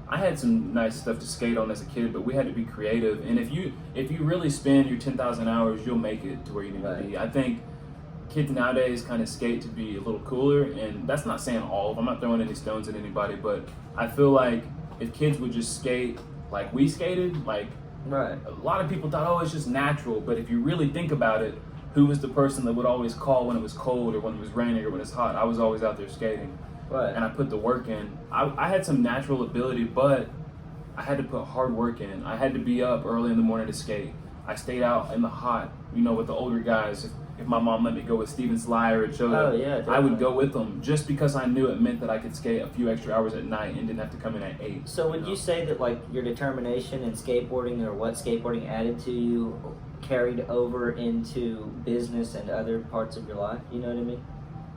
[SPEAKER 2] I had some nice stuff to skate on as a kid, but we had to be creative. And if you really spend your 10,000 hours, you'll make it to where you need to be. I think kids nowadays kind of skate to be a little cooler, and that's not saying all of them. I'm not throwing any stones at anybody, but I feel like if kids would just skate like we skated, like
[SPEAKER 1] Right.
[SPEAKER 2] a lot of people thought, oh, it's just natural. But if you really think about it, who was the person that would always call when it was cold or when it was raining or when it's hot? I was always out there skating.
[SPEAKER 1] Right.
[SPEAKER 2] And I put the work in. I had some natural ability, but I had to put hard work in. I had to be up early in the morning to skate. I stayed out in the hot, you know, with the older guys. If my mom let me go with Steven Sly or Choda,
[SPEAKER 1] Oh, yeah,
[SPEAKER 2] I would
[SPEAKER 1] definitely.
[SPEAKER 2] go with them just because I knew it meant that I could skate a few extra hours at night and didn't have to come in at 8.
[SPEAKER 1] So would you say that like your determination in skateboarding or what skateboarding added to you carried over into business and other parts of your life? You know what I mean?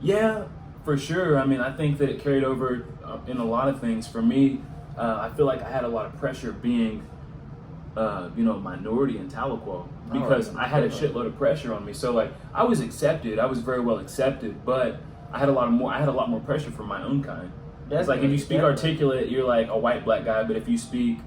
[SPEAKER 2] Yeah, for sure. I mean, I think that it carried over in a lot of things. For me, I feel like I had a lot of pressure being, minority in Tahlequah because I had a shitload of pressure on me. So like, I was accepted. I was very well accepted, but I had a lot more pressure from my own kind. It's like if you speak articulate, you're like a white black guy, but if you speak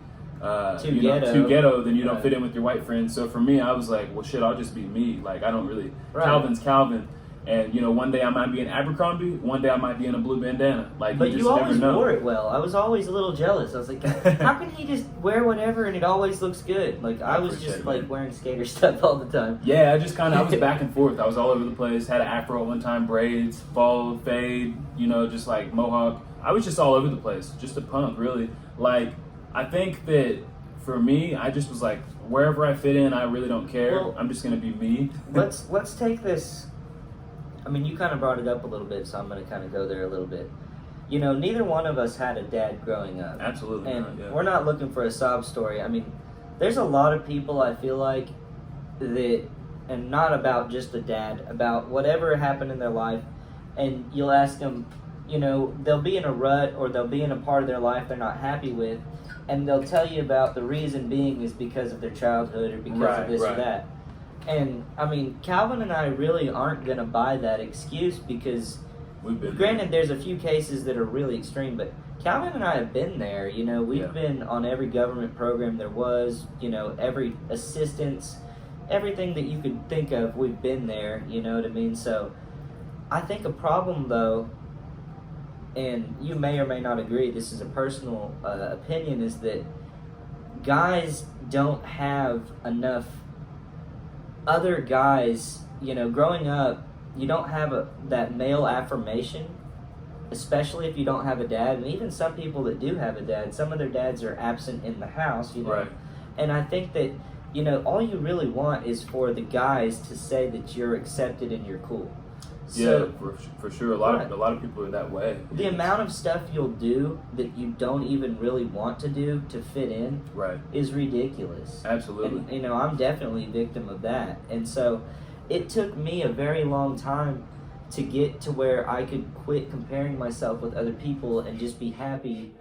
[SPEAKER 2] too ghetto, then you don't fit in with your white friends. So for me, I was like, well, shit, I'll just be me. Like, I don't really.
[SPEAKER 1] Right.
[SPEAKER 2] Calvin's Calvin, and one day I might be in Abercrombie, one day I might be in a blue bandana. Like,
[SPEAKER 1] But
[SPEAKER 2] you
[SPEAKER 1] you
[SPEAKER 2] just
[SPEAKER 1] always
[SPEAKER 2] never know.
[SPEAKER 1] wore it well. I was always a little jealous. I was like, how can he just wear whatever and it always looks good? Like, I was
[SPEAKER 2] appreciate
[SPEAKER 1] just
[SPEAKER 2] it,
[SPEAKER 1] like
[SPEAKER 2] man.
[SPEAKER 1] wearing skater stuff all the time.
[SPEAKER 2] Yeah, I was back and forth. I was all over the place. Had an afro at one time, braids, bald, fade, just like mohawk. I was just all over the place, just a punk, really. Like, I think that for me, I just was like, wherever I fit in, I really don't care.
[SPEAKER 1] Well,
[SPEAKER 2] I'm just gonna be me.
[SPEAKER 1] Let's take this. I mean, you kind of brought it up a little bit, so I'm going to kind of go there a little bit. Neither one of us had a dad growing up.
[SPEAKER 2] Absolutely
[SPEAKER 1] And
[SPEAKER 2] not, yeah.
[SPEAKER 1] we're not looking for a sob story. I mean, there's a lot of people, I feel like, that, and not about just a dad, about whatever happened in their life, and you'll ask them, they'll be in a rut or they'll be in a part of their life they're not happy with, and they'll tell you about the reason being is because of their childhood or because of this or that. And, I mean, Calvin and I really aren't going to buy that excuse because,
[SPEAKER 2] We've been
[SPEAKER 1] granted, there's a few cases that are really extreme, but Calvin and I have been there. We've been on every government program there was, every assistance, everything that you could think of, we've been there, you know what I mean? So, I think a problem, though, and you may or may not agree, this is a personal opinion, is that guys don't have enough other guys, growing up, you don't have that male affirmation, especially if you don't have a dad. And even some people that do have a dad, some of their dads are absent in the house,
[SPEAKER 2] Right.
[SPEAKER 1] And I think that, all you really want is for the guys to say that you're accepted and you're cool. So,
[SPEAKER 2] yeah, for sure. A lot of people are that way.
[SPEAKER 1] The amount of stuff you'll do that you don't even really want to do to fit in
[SPEAKER 2] Right.
[SPEAKER 1] is ridiculous.
[SPEAKER 2] Absolutely.
[SPEAKER 1] And, I'm definitely a victim of that. And so it took me a very long time to get to where I could quit comparing myself with other people and just be happy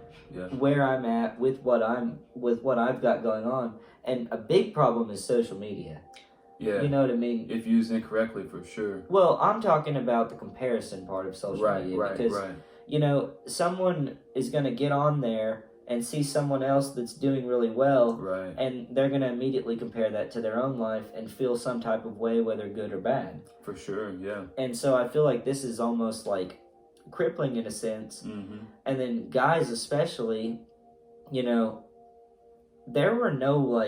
[SPEAKER 1] where I'm at with what I've got going on. And a big problem is social media.
[SPEAKER 2] Yeah.
[SPEAKER 1] You know what I mean?
[SPEAKER 2] If used incorrectly, for sure.
[SPEAKER 1] Well, I'm talking about the comparison part of social media. Because, someone is going to get on there and see someone else that's doing really well.
[SPEAKER 2] Right.
[SPEAKER 1] And they're going to immediately compare that to their own life and feel some type of way, whether good or bad.
[SPEAKER 2] For sure, yeah.
[SPEAKER 1] And so I feel like this is almost like crippling in a sense.
[SPEAKER 2] Mm-hmm.
[SPEAKER 1] And then guys especially, there were no,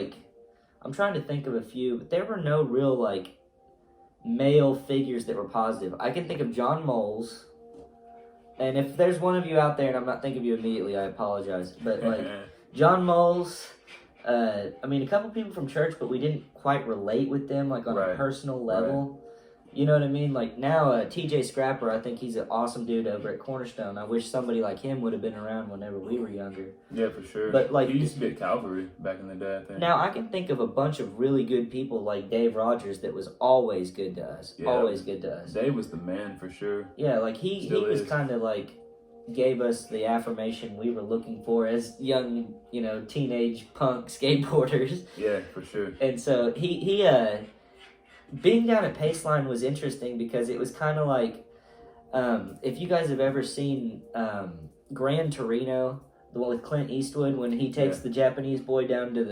[SPEAKER 1] I'm trying to think of a few, but there were no real, male figures that were positive. I can think of John Moles, and if there's one of you out there and I'm not thinking of you immediately, I apologize. But, John Moles, a couple people from church, but we didn't quite relate with them, on a personal level. You know what I mean? Now, TJ Scrapper, I think he's an awesome dude over at Cornerstone. I wish somebody like him would have been around whenever we were younger.
[SPEAKER 2] Yeah, for sure.
[SPEAKER 1] But
[SPEAKER 2] he used to be at Calvary back in the day, I think.
[SPEAKER 1] Now, I can think of a bunch of really good people like Dave Rogers that was always good to us. Yeah, always good to us.
[SPEAKER 2] Dave was the man, for sure.
[SPEAKER 1] Yeah, he was kind of gave us the affirmation we were looking for as young, teenage punk skateboarders.
[SPEAKER 2] Yeah, for sure.
[SPEAKER 1] And so he being down at Paceline was interesting because it was kind of if you guys have ever seen Gran Torino, the one with Clint Eastwood, when he takes the Japanese boy down to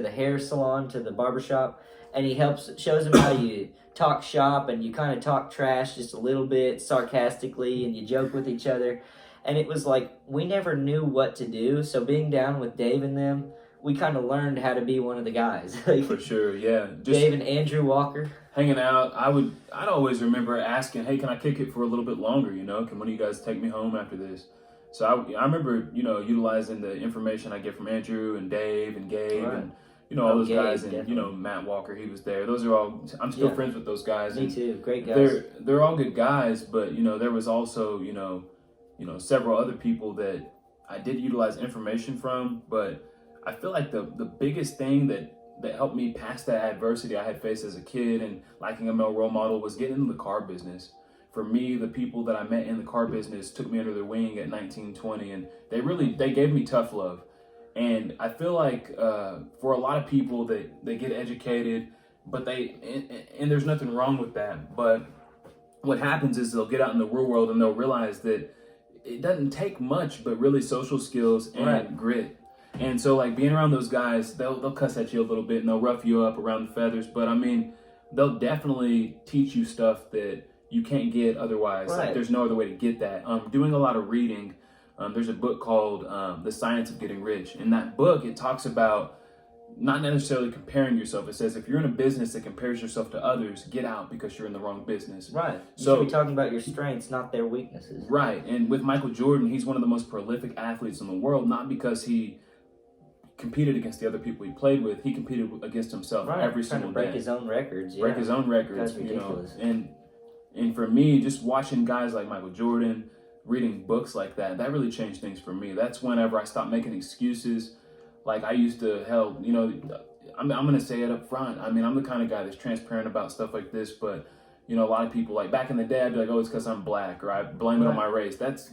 [SPEAKER 1] the hair salon, to the barbershop, and he shows him how you talk shop and you kind of talk trash just a little bit sarcastically and you joke with each other. And it was we never knew what to do. So being down with Dave and them, we kind of learned how to be one of the guys.
[SPEAKER 2] For sure, yeah. Just
[SPEAKER 1] Dave and Andrew Walker.
[SPEAKER 2] Hanging out, I'd always remember asking, hey, can I kick it for a little bit longer, Can one of you guys take me home after this? So I remember, utilizing the information I get from Andrew and Dave and Gabe and, all those guys. And,
[SPEAKER 1] definitely.
[SPEAKER 2] Matt Walker, he was there. Those are all, I'm still friends with those guys.
[SPEAKER 1] Me too, great guys.
[SPEAKER 2] They're all good guys, but, there was also, several other people that I did utilize information from, but I feel like the biggest thing that helped me pass that adversity I had faced as a kid and lacking a male role model was getting into the car business. For me, the people that I met in the car business took me under their wing at 19, 20, and they gave me tough love. And I feel like for a lot of people, they get educated, but and there's nothing wrong with that. But what happens is they'll get out in the real world and they'll realize that it doesn't take much, but really social skills and grit. And so, being around those guys, they'll cuss at you a little bit and they'll rough you up around the feathers. But, they'll definitely teach you stuff that you can't get otherwise. There's no other way to get that. Doing a lot of reading, there's a book called The Science of Getting Rich. In that book, it talks about not necessarily comparing yourself. It says if you're in a business that compares yourself to others, get out because you're in the wrong business.
[SPEAKER 1] Right. You should be talking about your strengths, not their weaknesses.
[SPEAKER 2] Right. And with Michael Jordan, he's one of the most prolific athletes in the world, not because he competed against the other people he played with. He competed against himself every single day.
[SPEAKER 1] Break his own records.
[SPEAKER 2] Break his own records.
[SPEAKER 1] That's ridiculous.
[SPEAKER 2] And for me, just watching guys like Michael Jordan, reading books like that really changed things for me. That's whenever I stopped making excuses. I used to, I'm going to say it up front. I'm the kind of guy that's transparent about stuff like this, but, a lot of people, back in the day, I'd be like, oh, it's because I'm black, or I blame it on my race. That's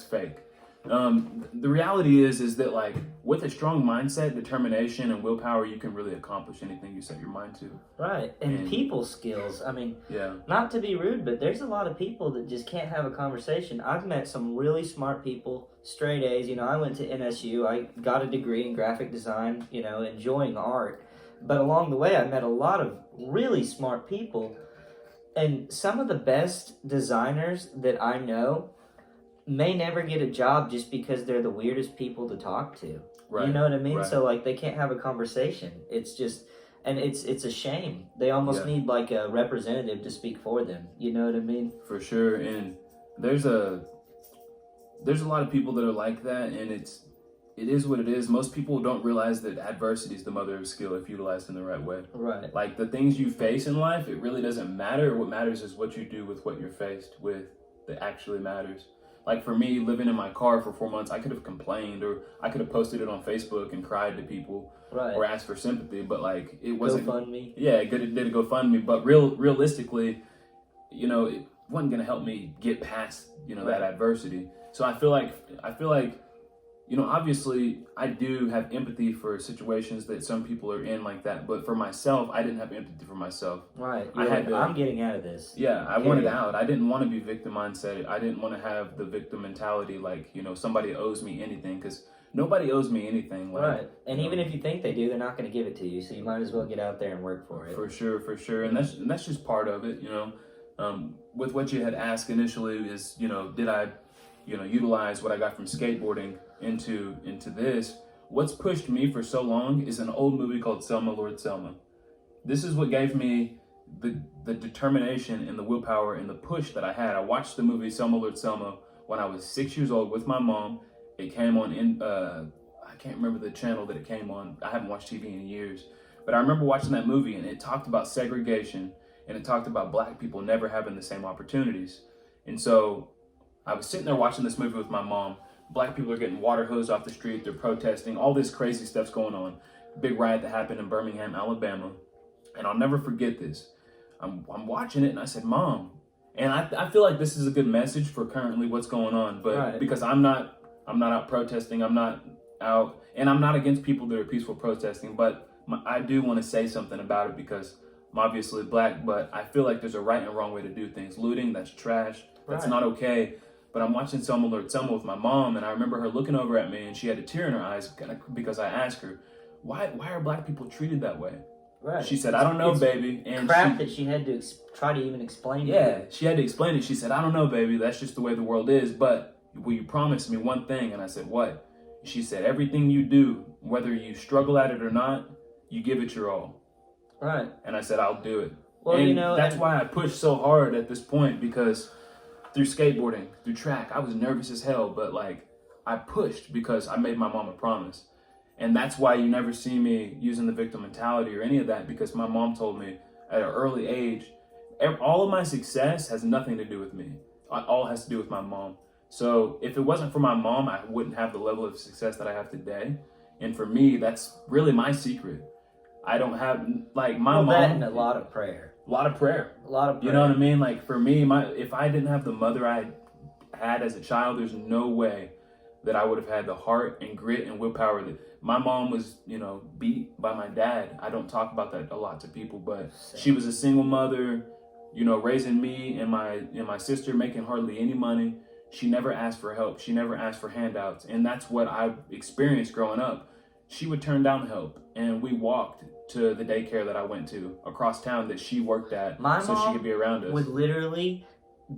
[SPEAKER 2] fake. The reality is that with a strong mindset, determination, and willpower, you can really accomplish anything you set your mind to.
[SPEAKER 1] Right. And people skills. Not to be rude, but there's a lot of people that just can't have a conversation. I've met some really smart people, straight A's. I went to NSU. I got a degree in graphic design, enjoying art. But along the way, I met a lot of really smart people. And some of the best designers that I know, may never get a job just because they're the weirdest people to talk to.
[SPEAKER 2] Right.
[SPEAKER 1] You know what I mean?
[SPEAKER 2] Right.
[SPEAKER 1] So like they can't have a conversation. It's just, and it's a shame. They almost need like a representative to speak for them. You know what I mean?
[SPEAKER 2] For sure. And there's a lot of people that are like that, and it is what it is. Most people don't realize that adversity is the mother of skill if utilized in the right way.
[SPEAKER 1] Right.
[SPEAKER 2] Like the things you face in life, it really doesn't matter. What matters is what you do with what you're faced with that actually matters. Like for me, living in my car for 4 months, I could have complained, or I could have posted it on Facebook and cried to people,
[SPEAKER 1] right,
[SPEAKER 2] or asked for sympathy, but like it wasn't.
[SPEAKER 1] GoFundMe.
[SPEAKER 2] Yeah, good. It did a GoFundMe, but realistically, you know, it wasn't gonna help me get past, you know, that adversity. So I feel like, you know, obviously I do have empathy for situations that some people are in like that, but for myself, I didn't have empathy for myself.
[SPEAKER 1] Right. I'm getting out of this.
[SPEAKER 2] Yeah, I wanted out. I didn't want to be victim mindset. I didn't want to have the victim mentality, like, you know, somebody owes me anything, because nobody owes me anything. Like,
[SPEAKER 1] right. And even if you think they do, they're not going to give it to you, so you might as well get out there and work for it.
[SPEAKER 2] For sure. And that's just part of it, you know. With what you had asked initially is, you know, did I, you know, utilize what I got from skateboarding into this? What's pushed me for so long is an old movie called Selma, Lord Selma. This is what gave me the determination and the willpower and the push that I had. I watched the movie Selma, Lord Selma when I was 6 years old with my mom. It came on in, I can't remember the channel that it came on. I haven't watched TV in years. But I remember watching that movie, and it talked about segregation, and it talked about black people never having the same opportunities. And so I was sitting there watching this movie with my mom. Black people are getting water hosed off the street. They're protesting. All this crazy stuff's going on. Big riot that happened in Birmingham, Alabama. And I'll never forget this. I'm watching it, and I said, Mom. And I feel like this is a good message for currently what's going on. But because I'm not out protesting. I'm not out. And I'm not against people that are peaceful protesting. But I do want to say something about it, because I'm obviously black. But I feel like there's a right and wrong way to do things. Looting, that's trash. That's not okay. But I'm watching Selma, Lord Selma with my mom, and I remember her looking over at me, and she had a tear in her eyes because I asked her, why are black people treated that way?
[SPEAKER 1] Right.
[SPEAKER 2] She said, I don't know, baby. And
[SPEAKER 1] that she had to try to even explain.
[SPEAKER 2] Yeah, she had to explain it. She said, I don't know, baby. That's just the way the world is. But will you promise me one thing? And I said, what? She said, everything you do, whether you struggle at it or not, you give it your all.
[SPEAKER 1] Right.
[SPEAKER 2] And I said, I'll do it.
[SPEAKER 1] Well,
[SPEAKER 2] and
[SPEAKER 1] you know,
[SPEAKER 2] that's why I pushed so hard at this point, because through skateboarding, through track, I was nervous as hell, but like I pushed because I made my mom a promise. And that's why you never see me using the victim mentality or any of that, because my mom told me at an early age, all of my success has nothing to do with me. All has to do with my mom. So if it wasn't for my mom, I wouldn't have the level of success that I have today. And for me, that's really my secret. I don't have, like, my mom.
[SPEAKER 1] That and a lot of prayer.
[SPEAKER 2] A lot of prayer.
[SPEAKER 1] You
[SPEAKER 2] know what I mean? Like, for me, if I didn't have the mother I had as a child, there's no way that I would have had the heart and grit and willpower that my mom was, you know, beat by my dad. I don't talk about that a lot to people, but she was a single mother, you know, raising me and my sister, making hardly any money. She never asked for help. She never asked for handouts. And that's what I experienced growing up. She would turn down help, and we walked to the daycare that I went to across town that she worked at, so she could be around us.
[SPEAKER 1] Would literally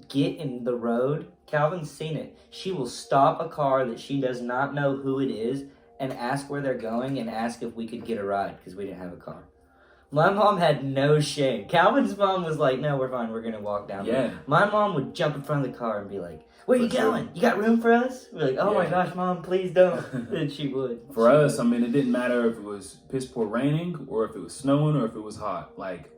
[SPEAKER 1] get in the road. Calvin's seen it. She will stop a car that she does not know who it is and ask where they're going and ask if we could get a ride because we didn't have a car. My mom had no shame. Calvin's mom was like, no, we're fine. We're going to walk down.
[SPEAKER 2] Yeah.
[SPEAKER 1] My mom would jump in front of the car and be like, where are you going? You got room for us? We're like, oh my gosh, Mom, please don't. And she would.
[SPEAKER 2] For us, I mean, it didn't matter if it was piss poor raining or if it was snowing or if it was hot. Like,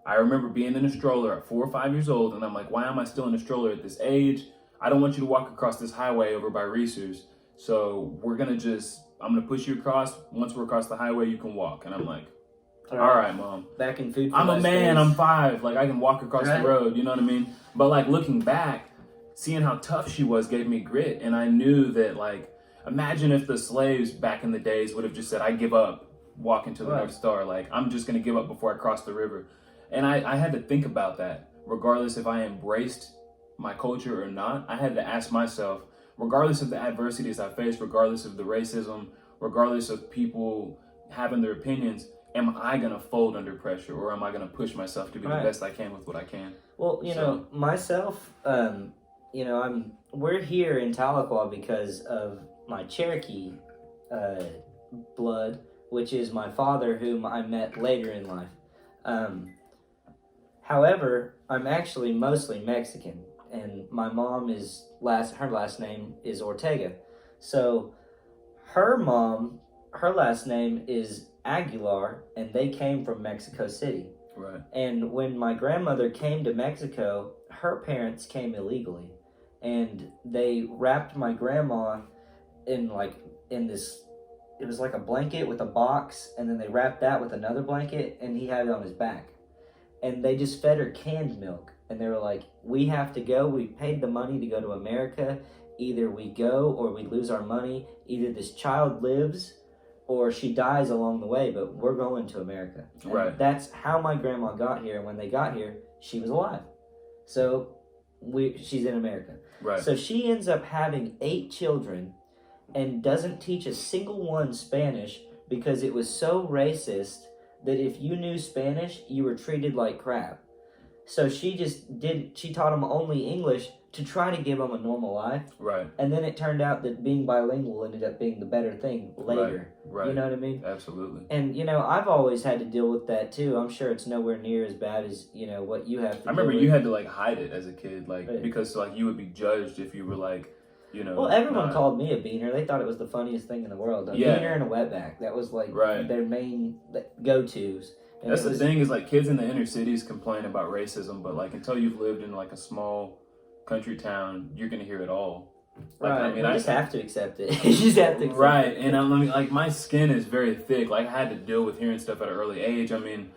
[SPEAKER 2] I remember being in a stroller at 4 or 5 years old, and I'm like, why am I still in a stroller at this age? I don't want you to walk across this highway over by Reese's. So I'm going to push you across. Once we're across the highway, you can walk. And I'm like, all right, Mom.
[SPEAKER 1] Back in food.
[SPEAKER 2] I'm a man. I'm 5. Like, I can walk across the road. You know what I mean? But like, looking back, seeing how tough she was gave me grit. And I knew that, like, imagine if the slaves back in the days would have just said, I give up, walking to the North Star. Like, I'm just going to give up before I cross the river. And I had to think about that, regardless if I embraced my culture or not. I had to ask myself, regardless of the adversities I faced, regardless of the racism, regardless of people having their opinions, am I going to fold under pressure, or am I going to push myself to be the best I can with what I can?
[SPEAKER 1] Well, you know, myself, we're here in Tahlequah because of my Cherokee blood, which is my father, whom I met later in life. However, I'm actually mostly Mexican, and my mom her last name is Ortega. So her last name is Aguilar, and they came from Mexico City.
[SPEAKER 2] Right. And
[SPEAKER 1] when my grandmother came to Mexico, her parents came illegally, and they wrapped my grandma in this. It was like a blanket with a box, and then they wrapped that with another blanket, and he had it on his back. And they just fed her canned milk, and they were like, "We have to go. We paid the money to go to America. Either we go or we lose our money. Either this child lives or she dies along the way, but we're going to America." And
[SPEAKER 2] right.
[SPEAKER 1] That's how my grandma got here. When they got here, she was alive. So she's in America.
[SPEAKER 2] Right.
[SPEAKER 1] So she ends up having 8 children and doesn't teach a single one Spanish because it was so racist that if you knew Spanish, you were treated like crap. So she taught them only English to try to give them a normal life.
[SPEAKER 2] Right.
[SPEAKER 1] And then it turned out that being bilingual ended up being the better thing later.
[SPEAKER 2] Right.
[SPEAKER 1] You know what I mean?
[SPEAKER 2] Absolutely.
[SPEAKER 1] And, I've always had to deal with that too. I'm sure it's nowhere near as bad as, what you have to
[SPEAKER 2] I remember
[SPEAKER 1] deal
[SPEAKER 2] you
[SPEAKER 1] with.
[SPEAKER 2] had to hide it as a kid, because you would be judged if you were
[SPEAKER 1] Well, everyone called me a beaner. They thought it was the funniest thing in the world. A beaner and a wetback. That was their main go-tos. And
[SPEAKER 2] that's the thing is kids in the inner cities complain about racism, but until you've lived in a small country town, you're gonna hear it all.
[SPEAKER 1] Right. You just have to accept it. You just have to accept it.
[SPEAKER 2] Right. And my skin is very thick. I had to deal with hearing stuff at an early age. I mean,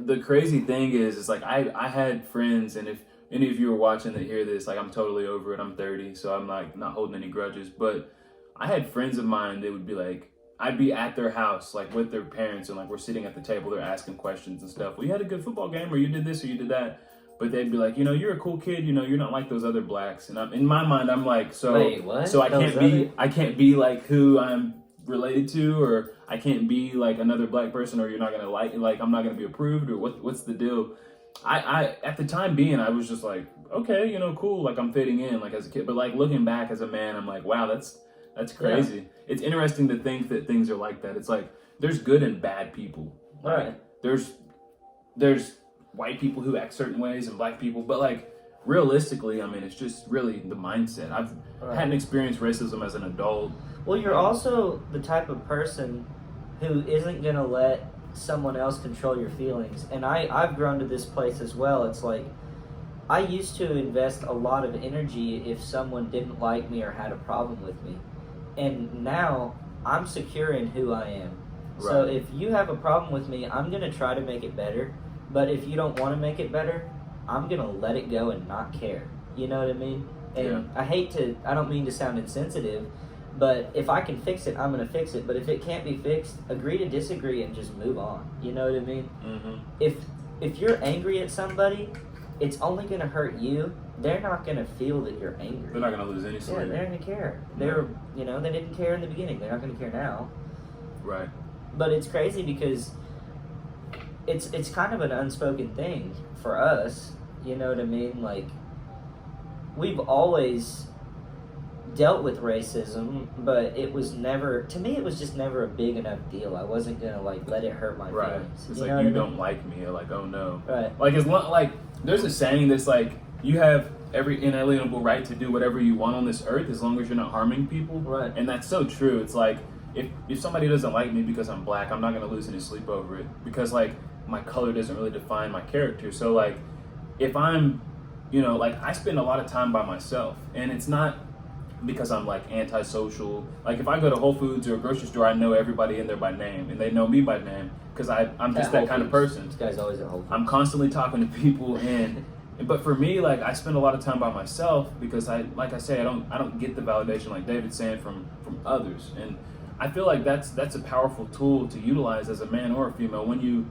[SPEAKER 2] the crazy thing is I had friends, and if any of you are watching that hear this, I'm totally over it. I'm 30, so I'm not holding any grudges. But I had friends of mine that would be I'd be at their house, with their parents, and we're sitting at the table, they're asking questions and stuff. Well, you had a good football game, or you did this, or you did that. But they'd be like, you're a cool kid, you're not like those other blacks. And in my mind, I'm so
[SPEAKER 1] wait, what?
[SPEAKER 2] So I can't be like who I'm related to, or I can't be another black person, or you're not gonna I'm not gonna be approved, or what's the deal? I at the time being, I was just okay, cool, I'm fitting in as a kid. But looking back as a man, I'm wow, that's crazy. Yeah. It's interesting to think that things are like that. It's there's good and bad people.
[SPEAKER 1] Right.
[SPEAKER 2] There's white people who act certain ways and black people, but realistically, it's just really the mindset. I've hadn't experienced racism as an adult.
[SPEAKER 1] Well, you're also the type of person who isn't going to let someone else control your feelings. And I've grown to this place as well. It's I used to invest a lot of energy if someone didn't like me or had a problem with me. And now I'm secure in who I am. Right. So if you have a problem with me, I'm going to try to make it better. But if you don't want to make it better, I'm going to let it go and not care. You know what I mean? And yeah. I don't mean to sound insensitive, but if I can fix it, I'm going to fix it. But if it can't be fixed, agree to disagree and just move on. You know what I mean? Mm-hmm. If you're angry at somebody, it's only going to hurt you. They're not going to feel that you're angry.
[SPEAKER 2] They're not going to lose any sleep.
[SPEAKER 1] Yeah, they're going to care. They didn't care in the beginning. They're not going to care now.
[SPEAKER 2] Right.
[SPEAKER 1] But it's crazy because it's kind of an unspoken thing for us. You know what I mean? We've always dealt with racism, but it was never, to me, it was just never a big enough deal. I wasn't going to let it hurt my feelings.
[SPEAKER 2] It's
[SPEAKER 1] you
[SPEAKER 2] don't like me. Oh no.
[SPEAKER 1] Right.
[SPEAKER 2] As long, there's a saying that's you have every inalienable right to do whatever you want on this earth as long as you're not harming people.
[SPEAKER 1] Right.
[SPEAKER 2] And that's so true. It's if somebody doesn't like me because I'm black, I'm not going to lose any sleep over it because my color doesn't really define my character. So if I'm, I spend a lot of time by myself, and it's not because I'm antisocial. If I go to Whole Foods or a grocery store, I know everybody in there by name, and they know me by name because I'm just that kind of person.
[SPEAKER 1] This guy's always at Whole Foods.
[SPEAKER 2] I'm constantly talking to people, but for me, I spend a lot of time by myself because I don't get the validation like David's saying from others, and I feel that's a powerful tool to utilize as a man or a female. When you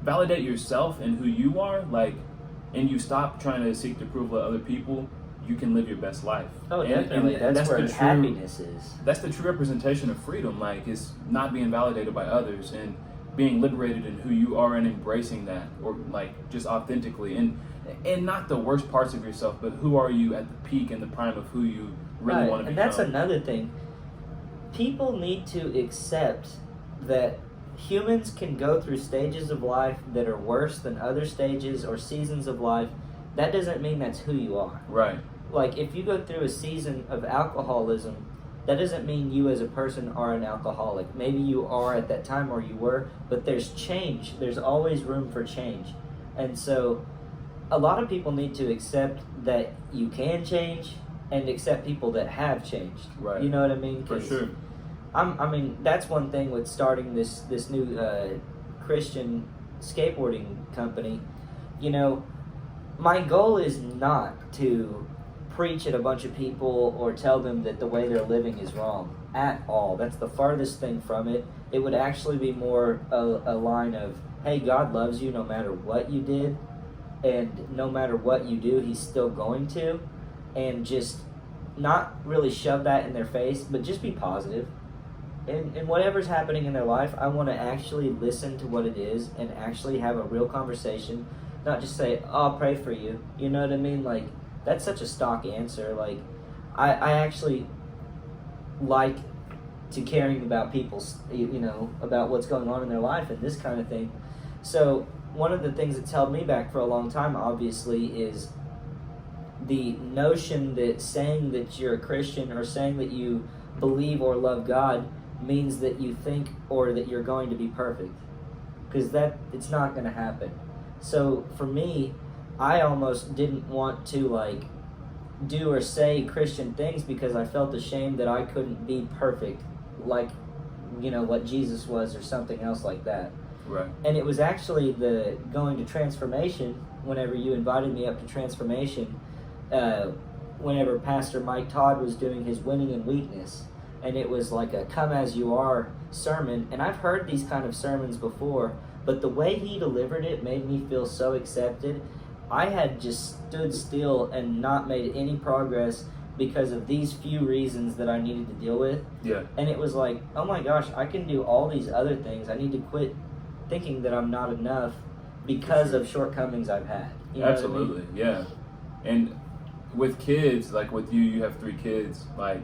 [SPEAKER 2] validate yourself and who you are, and you stop trying to seek the approval of other people, you can live your best life.
[SPEAKER 1] Oh, definitely. And that's where happiness is.
[SPEAKER 2] That's the true representation of freedom, is not being validated by others. And being liberated in who you are and embracing that, or like just authentically, and not the worst parts of yourself, but who are you at the peak and the prime of who you really want to become.
[SPEAKER 1] And that's another thing. People need to accept that humans can go through stages of life that are worse than other stages or seasons of life. That doesn't mean that's who you are.
[SPEAKER 2] Right.
[SPEAKER 1] Like, if you go through a season of alcoholism, that doesn't mean you as a person are an alcoholic. Maybe you are at that time, or you were, but there's change. There's always room for change. And so a lot of people need to accept that you can change and accept people that have changed.
[SPEAKER 2] Right.
[SPEAKER 1] You know what I mean?
[SPEAKER 2] For sure.
[SPEAKER 1] I mean, that's one thing with starting this new Christian skateboarding company. You know, my goal is not to preach at a bunch of people or tell them that the way they're living is wrong at all. That's the farthest thing from it. It would actually be more a line of, hey, God loves you no matter what you did, and no matter what you do, he's still going to, and just not really shove that in their face, but just be positive. And whatever's happening in their life, I want to actually listen to what it is and actually have a real conversation, not just say, oh, I'll pray for you. You know what I mean? Like, that's such a stock answer. Like, I actually like to caring about people's, you know, about what's going on in their life and this kind of thing. So one of the things that's held me back for a long time, obviously, is the notion that saying that you're a Christian or saying that you believe or love God means that you think or that you're going to be perfect, because that it's not going to happen. So for me, I almost didn't want to like do or say Christian things because I felt ashamed that I couldn't be perfect, like, you know, what Jesus was or something else like that.
[SPEAKER 2] Right.
[SPEAKER 1] And it was actually the going to Transformation, whenever you invited me up to Transformation, whenever Pastor Mike Todd was doing his Winning in Weakness, and it was like a come as you are sermon. And I've heard these kind of sermons before, but the way he delivered it made me feel so accepted. I had just stood still and not made any progress because of these few reasons that I needed to deal with.
[SPEAKER 2] Yeah.
[SPEAKER 1] And it was like, oh my gosh, I can do all these other things. I need to quit thinking that I'm not enough because of shortcomings I've had. You know
[SPEAKER 2] Absolutely,
[SPEAKER 1] what I mean?
[SPEAKER 2] yeah. And with kids, like with you have 3 kids, like,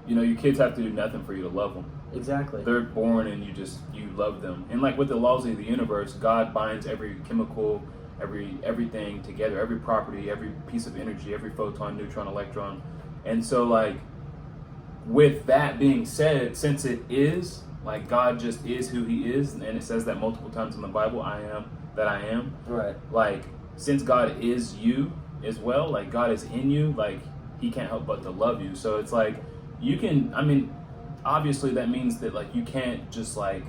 [SPEAKER 2] you know, your kids have to do nothing for you to love them.
[SPEAKER 1] Exactly.
[SPEAKER 2] They're born and you love them. And like with the laws of the universe, God binds every chemical, everything together, every property, every piece of energy, every photon, neutron, electron. And so like with that being said, since it is, like God just is who he is, and it says that multiple times in the Bible, I am that I am.
[SPEAKER 1] Right.
[SPEAKER 2] Like, since God is you as well, like God is in you, like he can't help but to love you. So it's like, you can, I mean, obviously that means that like you can't just like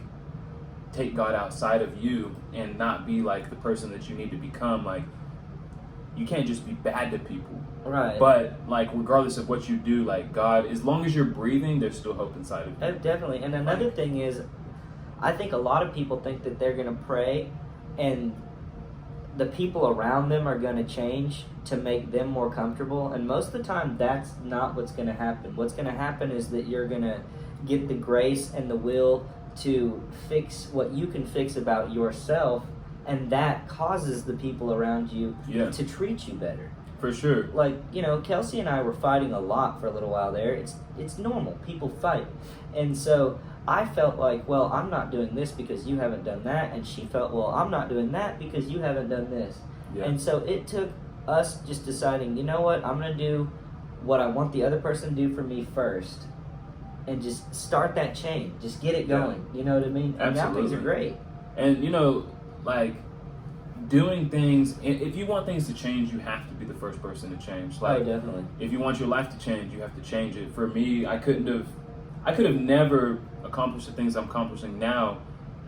[SPEAKER 2] take God outside of you and not be like the person that you need to become. Like, you can't just be bad to people.
[SPEAKER 1] Right.
[SPEAKER 2] But like regardless of what you do, like God, as long as you're breathing, there's still hope inside of you.
[SPEAKER 1] Definitely. And another thing is, I think a lot of people think that they're going to pray and the people around them are going to change to make them more comfortable. And most of the time, that's not what's going to happen. What's going to happen is that you're going to get the grace and the will to fix what you can fix about yourself, and that causes the people around you to treat you better.
[SPEAKER 2] For sure.
[SPEAKER 1] Like, you know, Kelsey and I were fighting a lot for a little while there. It's normal. People fight. And so I felt like, well, I'm not doing this because you haven't done that. And she felt, well, I'm not doing that because you haven't done this. Yeah. And so it took us just deciding, you know what, I'm going to do what I want the other person to do for me first. And just start that chain. Just get it going. You know what I mean? And now things are great.
[SPEAKER 2] And, you know, like, doing things, if you want things to change, you have to be the first person to change. Like,
[SPEAKER 1] definitely.
[SPEAKER 2] If you want your life to change, you have to change it. For me, I could have never accomplished the things I'm accomplishing now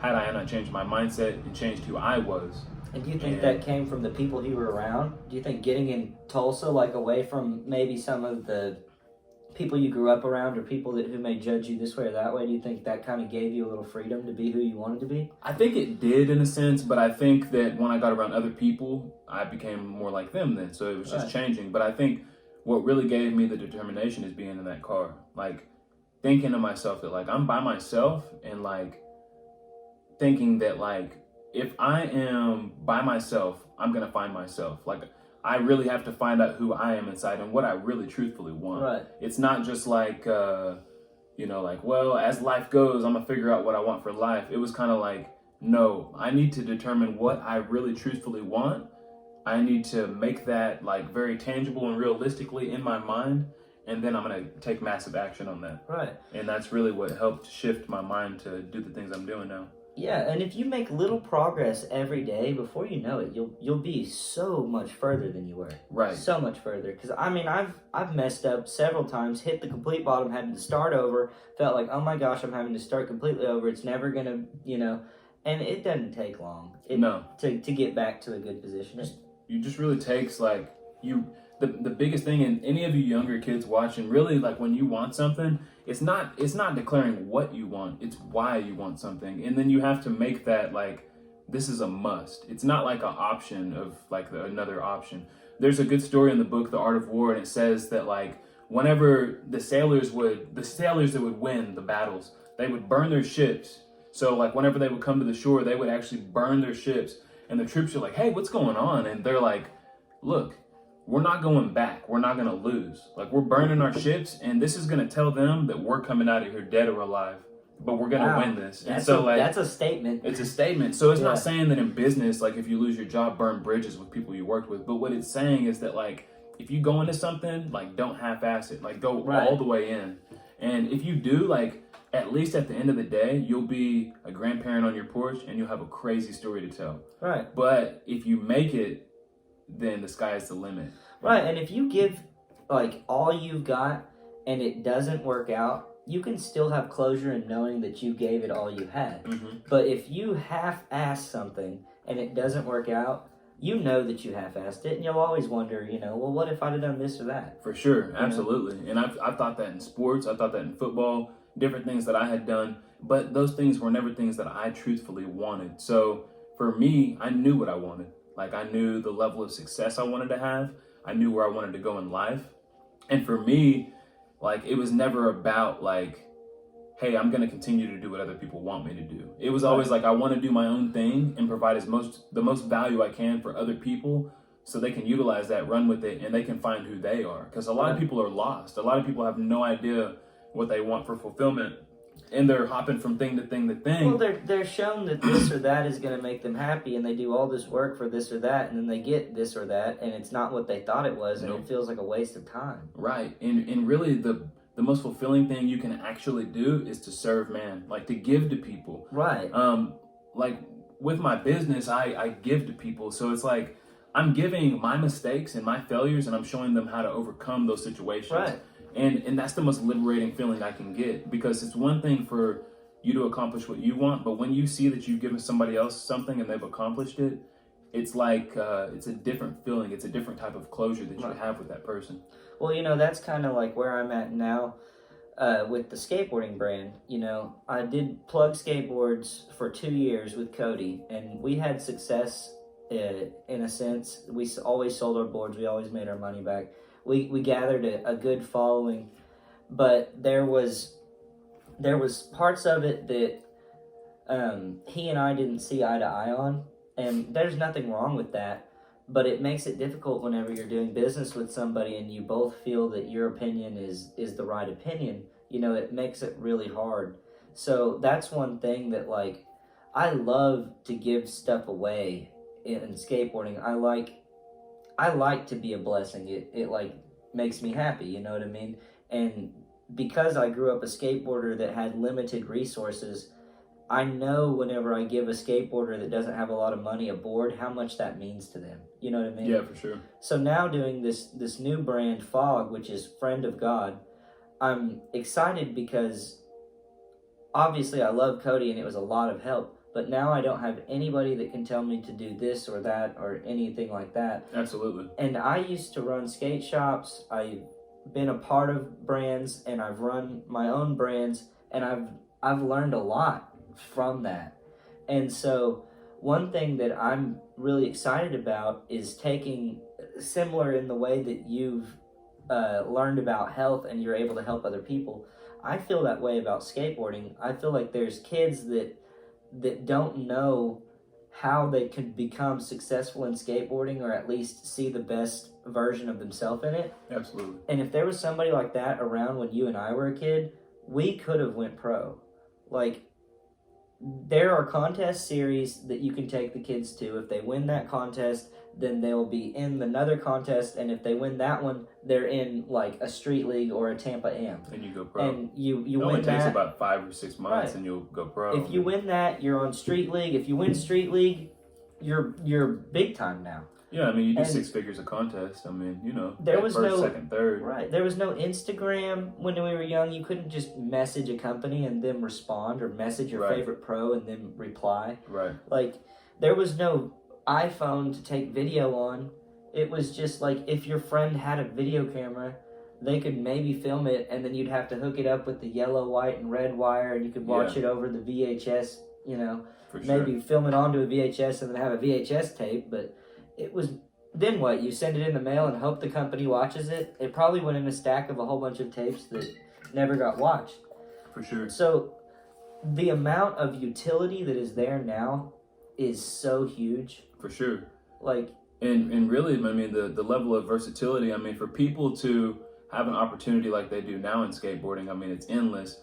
[SPEAKER 2] had I not changed my mindset and changed who I was.
[SPEAKER 1] And do you think that came from the people you were around? Do you think getting in Tulsa, like away from maybe some of the people you grew up around or people who may judge you this way or that way, do you think that kind of gave you a little freedom to be who you wanted to be?
[SPEAKER 2] I think it did in a sense, but I think that when I got around other people, I became more like them then. So it was just changing. But I think what really gave me the determination is being in that car. Like, thinking to myself that like I'm by myself and like thinking that like, if I am by myself, I'm going to find myself. Like, I really have to find out who I am inside and what I really truthfully want.
[SPEAKER 1] Right.
[SPEAKER 2] It's not just like, like, well, as life goes, I'm going to figure out what I want for life. It was kind of like, no, I need to determine what I really truthfully want. I need to make that like very tangible and realistically in my mind. And then I'm going to take massive action on that.
[SPEAKER 1] Right.
[SPEAKER 2] And that's really what helped shift my mind to do the things I'm doing now.
[SPEAKER 1] Yeah, and if you make little progress every day, before you know it, you'll be so much further than you were.
[SPEAKER 2] Right.
[SPEAKER 1] So much further. Because I mean, I've messed up several times, hit the complete bottom, had to start over, felt like, oh my gosh, I'm having to start completely over. It's never gonna, and it doesn't take long. To get back to a good position.
[SPEAKER 2] You just really takes like the biggest thing, and any of you younger kids watching, really, like, when you want something, it's not declaring what you want, it's why you want something. And then you have to make that like, this is a must. It's not like an option of like another option. There's a good story in the book The Art of War, and it says that like, whenever the sailors that would win the battles, they would burn their ships. So like, whenever they would come to the shore, they would actually burn their ships, and the troops are like, hey, what's going on? And they're like, look, we're not going back. We're not going to lose. Like, we're burning our ships, and this is going to tell them that we're coming out of here dead or alive, but we're going to win this. And so
[SPEAKER 1] that's a statement.
[SPEAKER 2] It's a statement. So it's not saying that in business, like, if you lose your job, burn bridges with people you worked with. But what it's saying is that, like, if you go into something, like, don't half-ass it. Like, go all the way in. And if you do, like, at least at the end of the day, you'll be a grandparent on your porch, and you'll have a crazy story to tell.
[SPEAKER 1] Right.
[SPEAKER 2] But if you make it, then the sky is the limit.
[SPEAKER 1] Right, and if you give like all you've got and it doesn't work out, you can still have closure in knowing that you gave it all you had.
[SPEAKER 2] Mm-hmm.
[SPEAKER 1] But if you half-ass something and it doesn't work out, you know that you half-assed it, and you'll always wonder, well, what if I'd have done this or that?
[SPEAKER 2] For sure, absolutely. And I've thought that in sports, I thought that in football, different things that I had done, but those things were never things that I truthfully wanted. So for me, I knew what I wanted. Like, I knew the level of success I wanted to have. I knew where I wanted to go in life. And for me, like, it was never about like, hey, I'm going to continue to do what other people want me to do. It was always like, I want to do my own thing and provide the most value I can for other people, so they can utilize that, run with it, and they can find who they are. Because a lot of people are lost. A lot of people have no idea what they want for fulfillment, and they're hopping from thing to thing to thing.
[SPEAKER 1] Well, they're shown that this or that is going to make them happy, and they do all this work for this or that, and then they get this or that, and it's not what they thought it was, and it feels like a waste of time.
[SPEAKER 2] Right, and really the most fulfilling thing you can actually do is to serve man, like to give to people.
[SPEAKER 1] Right.
[SPEAKER 2] Like with my business, I give to people, so it's like I'm giving my mistakes and my failures, and I'm showing them how to overcome those situations.
[SPEAKER 1] Right.
[SPEAKER 2] And that's the most liberating feeling I can get, because it's one thing for you to accomplish what you want, but when you see that you've given somebody else something and they've accomplished it, it's like it's a different feeling. It's a different type of closure that you have with that person.
[SPEAKER 1] Well, that's kind of like where I'm at now with the skateboarding brand. I did plug skateboards for 2 years with Cody, and we had success in a sense. We always sold our boards. We always made our money back. We gathered a good following, but there was parts of it that he and I didn't see eye to eye on, and there's nothing wrong with that, but it makes it difficult whenever you're doing business with somebody and you both feel that your opinion is the right opinion. It makes it really hard. So that's one thing that, like, I love to give stuff away in skateboarding. I like to be a blessing. It like makes me happy, you know what I mean? And because I grew up a skateboarder that had limited resources, I know whenever I give a skateboarder that doesn't have a lot of money a board, how much that means to them. You know what I mean?
[SPEAKER 2] Yeah, for sure.
[SPEAKER 1] So now doing this new brand, Fog, which is Friend of God, I'm excited because obviously I love Cody and it was a lot of help. But now I don't have anybody that can tell me to do this or that or anything like that.
[SPEAKER 2] Absolutely.
[SPEAKER 1] And I used to run skate shops. I've been a part of brands, and I've run my own brands, and I've learned a lot from that. And so one thing that I'm really excited about is taking, similar in the way that you've learned about health and you're able to help other people, I feel that way about skateboarding. I feel like there's kids that that don't know how they could become successful in skateboarding, or at least see the best version of themselves in it.
[SPEAKER 2] Absolutely.
[SPEAKER 1] And if there was somebody like that around when you and I were a kid, we could have went pro. Like, there are contest series that you can take the kids to. If they win that contest, then they'll be in another contest, and if they win that one, they're in like a street league or a Tampa Am.
[SPEAKER 2] And you go pro.
[SPEAKER 1] And you
[SPEAKER 2] it
[SPEAKER 1] win
[SPEAKER 2] only takes
[SPEAKER 1] that.
[SPEAKER 2] about 5 or 6 months,
[SPEAKER 1] Right.
[SPEAKER 2] and you'll go pro.
[SPEAKER 1] If you win that, you're on street league. If you win street league, you're big time now.
[SPEAKER 2] Yeah, I mean, you do
[SPEAKER 1] And
[SPEAKER 2] 6 figures a contest. I mean, you know,
[SPEAKER 1] there was
[SPEAKER 2] first,
[SPEAKER 1] no
[SPEAKER 2] second, third.
[SPEAKER 1] Right. There was no Instagram when we were young. You couldn't just message a company and then respond, or message your
[SPEAKER 2] Right.
[SPEAKER 1] favorite pro and then reply.
[SPEAKER 2] Right.
[SPEAKER 1] Like, there was no iPhone to take video on. It was just like, if your friend had a video camera, they could maybe film it, and then you'd have to hook it up with the yellow, white, and red wire, and you could watch it over the VHS, you know.
[SPEAKER 2] For sure.
[SPEAKER 1] Maybe film it onto a VHS and then have a VHS tape, but it was, then what? You send it in the mail and hope the company watches it? It probably went in a stack of a whole bunch of tapes that never got watched.
[SPEAKER 2] For sure.
[SPEAKER 1] So the amount of utility that is there now is so huge.
[SPEAKER 2] For sure.
[SPEAKER 1] Like,
[SPEAKER 2] And really, I mean, the level of versatility, I mean, for people to have an opportunity like they do now in skateboarding, I mean, it's endless.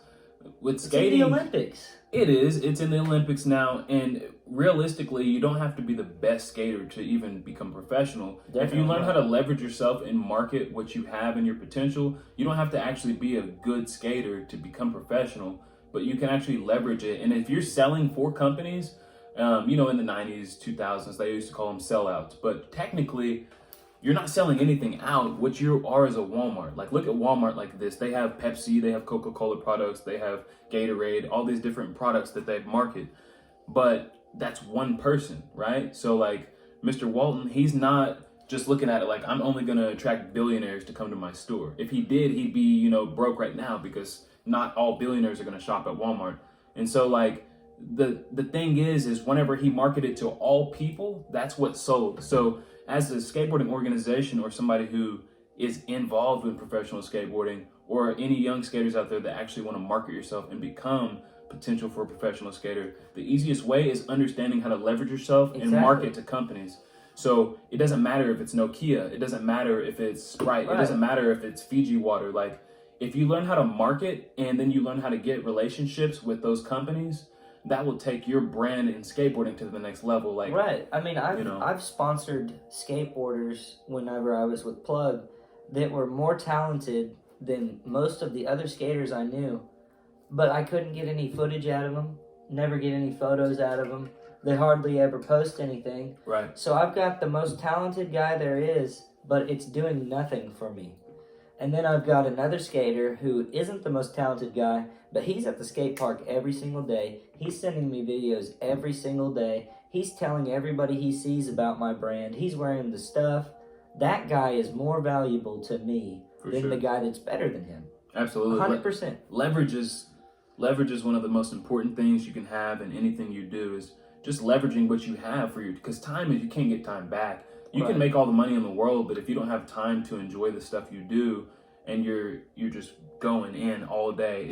[SPEAKER 2] With skating,
[SPEAKER 1] it's in the Olympics.
[SPEAKER 2] It is. It's in the Olympics now, and realistically, you don't have to be the best skater to even become professional.
[SPEAKER 1] Definitely
[SPEAKER 2] if you learn
[SPEAKER 1] not.
[SPEAKER 2] how to leverage yourself and market what you have and your potential, you don't have to actually be a good skater to become professional, but you can actually leverage it. And if you're selling for companies, you know, in the 90s, 2000s, they used to call them sellouts, but technically, you're not selling anything out. What you are is a Walmart. Like, look at Walmart like this. They have Pepsi, they have Coca-Cola products, they have Gatorade, all these different products that they market. But that's one person, right? So, like, Mr. Walton, he's not just looking at it like, I'm only going to attract billionaires to come to my store. If he did, he'd be, you know, broke right now, because not all billionaires are going to shop at Walmart. And so, like, the thing is whenever he marketed to all people, that's what sold. So as a skateboarding organization, or somebody who is involved with professional skateboarding, or any young skaters out there that actually want to market yourself and become potential for a professional skater, the easiest way is understanding how to leverage yourself and market to companies. So it doesn't matter if it's Nokia, it doesn't matter if it's Sprite, It doesn't matter if it's Fiji water. Like, if you learn how to market and then you learn how to get relationships with those companies, that will take your brand in skateboarding to the next level. Like,
[SPEAKER 1] right. I mean, I've sponsored skateboarders whenever I was with Plug that were more talented than most of the other skaters I knew, but I couldn't get any footage out of them, never get any photos out of them. They hardly ever post anything.
[SPEAKER 2] Right.
[SPEAKER 1] So I've got the most talented guy there is, but it's doing nothing for me. And then I've got another skater who isn't the most talented guy, but he's at the skate park every single day. He's sending me videos every single day. He's telling everybody he sees about my brand. He's wearing the stuff. That guy is more valuable to me than the guy that's better than him.
[SPEAKER 2] Absolutely.
[SPEAKER 1] 100%.
[SPEAKER 2] Leverage is one of the most important things you can have in anything you do, is just leveraging what you have for you. Because time is, you can't get time back. You can make all the money in the world, but if you don't have time to enjoy the stuff you do, and you're just going in all day,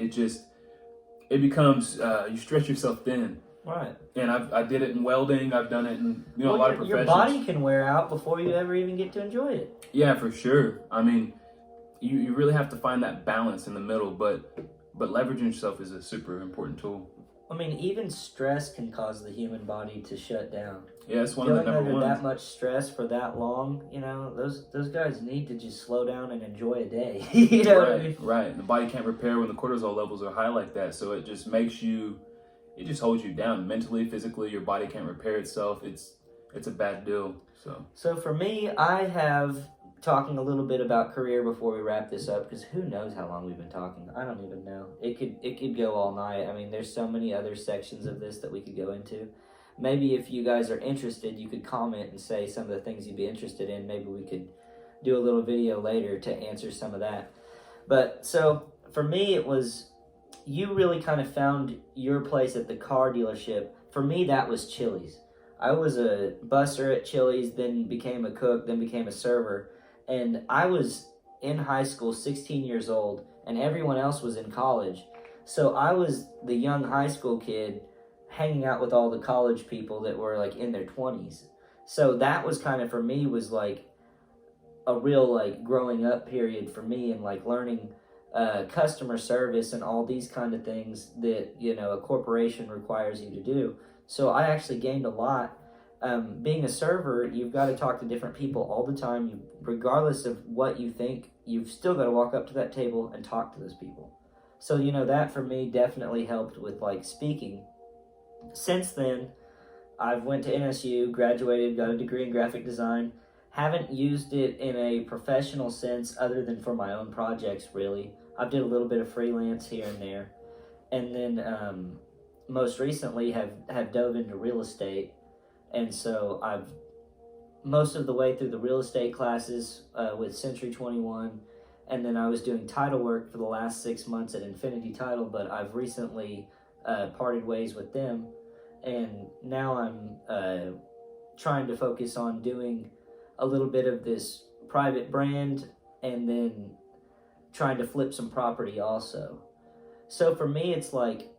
[SPEAKER 2] it becomes you stretch yourself thin.
[SPEAKER 1] Right.
[SPEAKER 2] And I did it in welding. I've done it in a lot of professions.
[SPEAKER 1] Your body can wear out before you ever even get to enjoy it.
[SPEAKER 2] Yeah, for sure. I mean, you really have to find that balance in the middle, but leveraging yourself is a super important tool.
[SPEAKER 1] I mean, even stress can cause the human body to shut down.
[SPEAKER 2] Yeah, it's one of the number ones.
[SPEAKER 1] That much stress for that long, you know, those guys need to just slow down and enjoy a day. You know what I mean?
[SPEAKER 2] Right. The body can't repair when the cortisol levels are high like that, so it just it just holds you down mentally, physically. Your body can't repair itself. It's a bad deal. So
[SPEAKER 1] for me, I have talking a little bit about career before we wrap this up, because who knows how long we've been talking. I don't even know. It could go all night. I mean, there's so many other sections of this that we could go into. Maybe if you guys are interested, you could comment and say some of the things you'd be interested in. Maybe we could do a little video later to answer some of that. But so for me, it was, you really kind of found your place at the car dealership. For me, that was Chili's. I was a busser at Chili's, then became a cook, then became a server. And I was in high school, 16 years old, and everyone else was in college. So I was the young high school kid hanging out with all the college people that were like in their 20s. So that was kind of, for me, was like a real like growing up period for me, and like learning customer service and all these kind of things that, you know, a corporation requires you to do. So I actually gained a lot. Being a server, you've got to talk to different people all the time. Regardless of what you think, you've still got to walk up to that table and talk to those people. So, you know, that for me definitely helped with like speaking. Since then, I've went to NSU, graduated, got a degree in graphic design. Haven't used it in a professional sense other than for my own projects, really. I've did a little bit of freelance here and there. And then most recently have dove into real estate. And so I've most of the way through the real estate classes with Century 21. And then I was doing title work for the last 6 months at Infinity Title, but I've recently parted ways with them. And now I'm trying to focus on doing a little bit of this private brand and then trying to flip some property also. So for me, it's like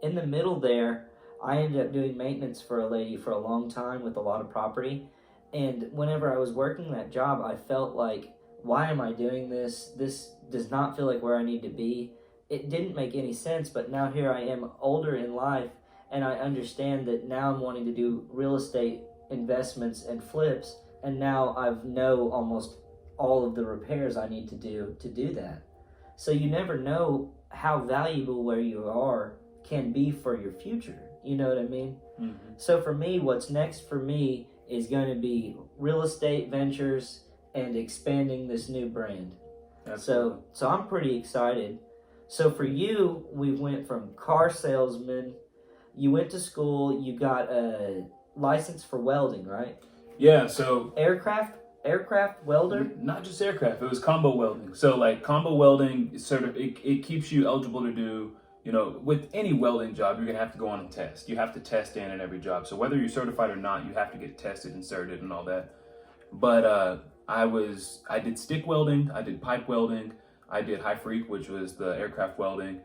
[SPEAKER 1] in the middle there, I ended up doing maintenance for a lady for a long time with a lot of property. And whenever I was working that job, I felt like, why am I doing this? This does not feel like where I need to be. It didn't make any sense, but now here I am older in life, and I understand that now I'm wanting to do real estate investments and flips, and now I know almost all of the repairs I need to do that. So you never know how valuable where you are can be for your future. You know what I mean? Mm-hmm. So for me, what's next for me is going to be real estate ventures and expanding this new brand. Absolutely. So I'm pretty excited. So for you, we went from car salesman, you went to school, you got a license for welding, right?
[SPEAKER 2] Yeah, so
[SPEAKER 1] aircraft welder?
[SPEAKER 2] Not just aircraft, it was combo welding. So like combo welding, it keeps you eligible to do, you know, with any welding job, you're gonna have to go on and test. You have to test in at every job. So whether you're certified or not, you have to get tested and certed and all that. But I did stick welding, I did pipe welding, I did high freak, which was the aircraft welding,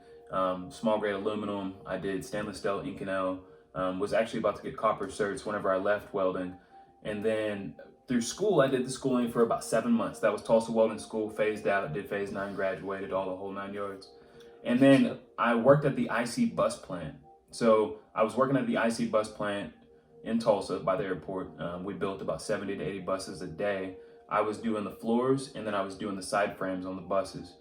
[SPEAKER 2] small grade aluminum, I did stainless steel, Inconel, was actually about to get copper certs whenever I left welding. And then through school, I did the schooling for about 7 months. That was Tulsa Welding School, phased out, did phase 9, graduated, all the whole 9 yards. And then I worked at the IC bus plant. So I was working at the IC bus plant in Tulsa by the airport. We built about 70 to 80 buses a day. I was doing the floors, and then I was doing the side frames on the buses.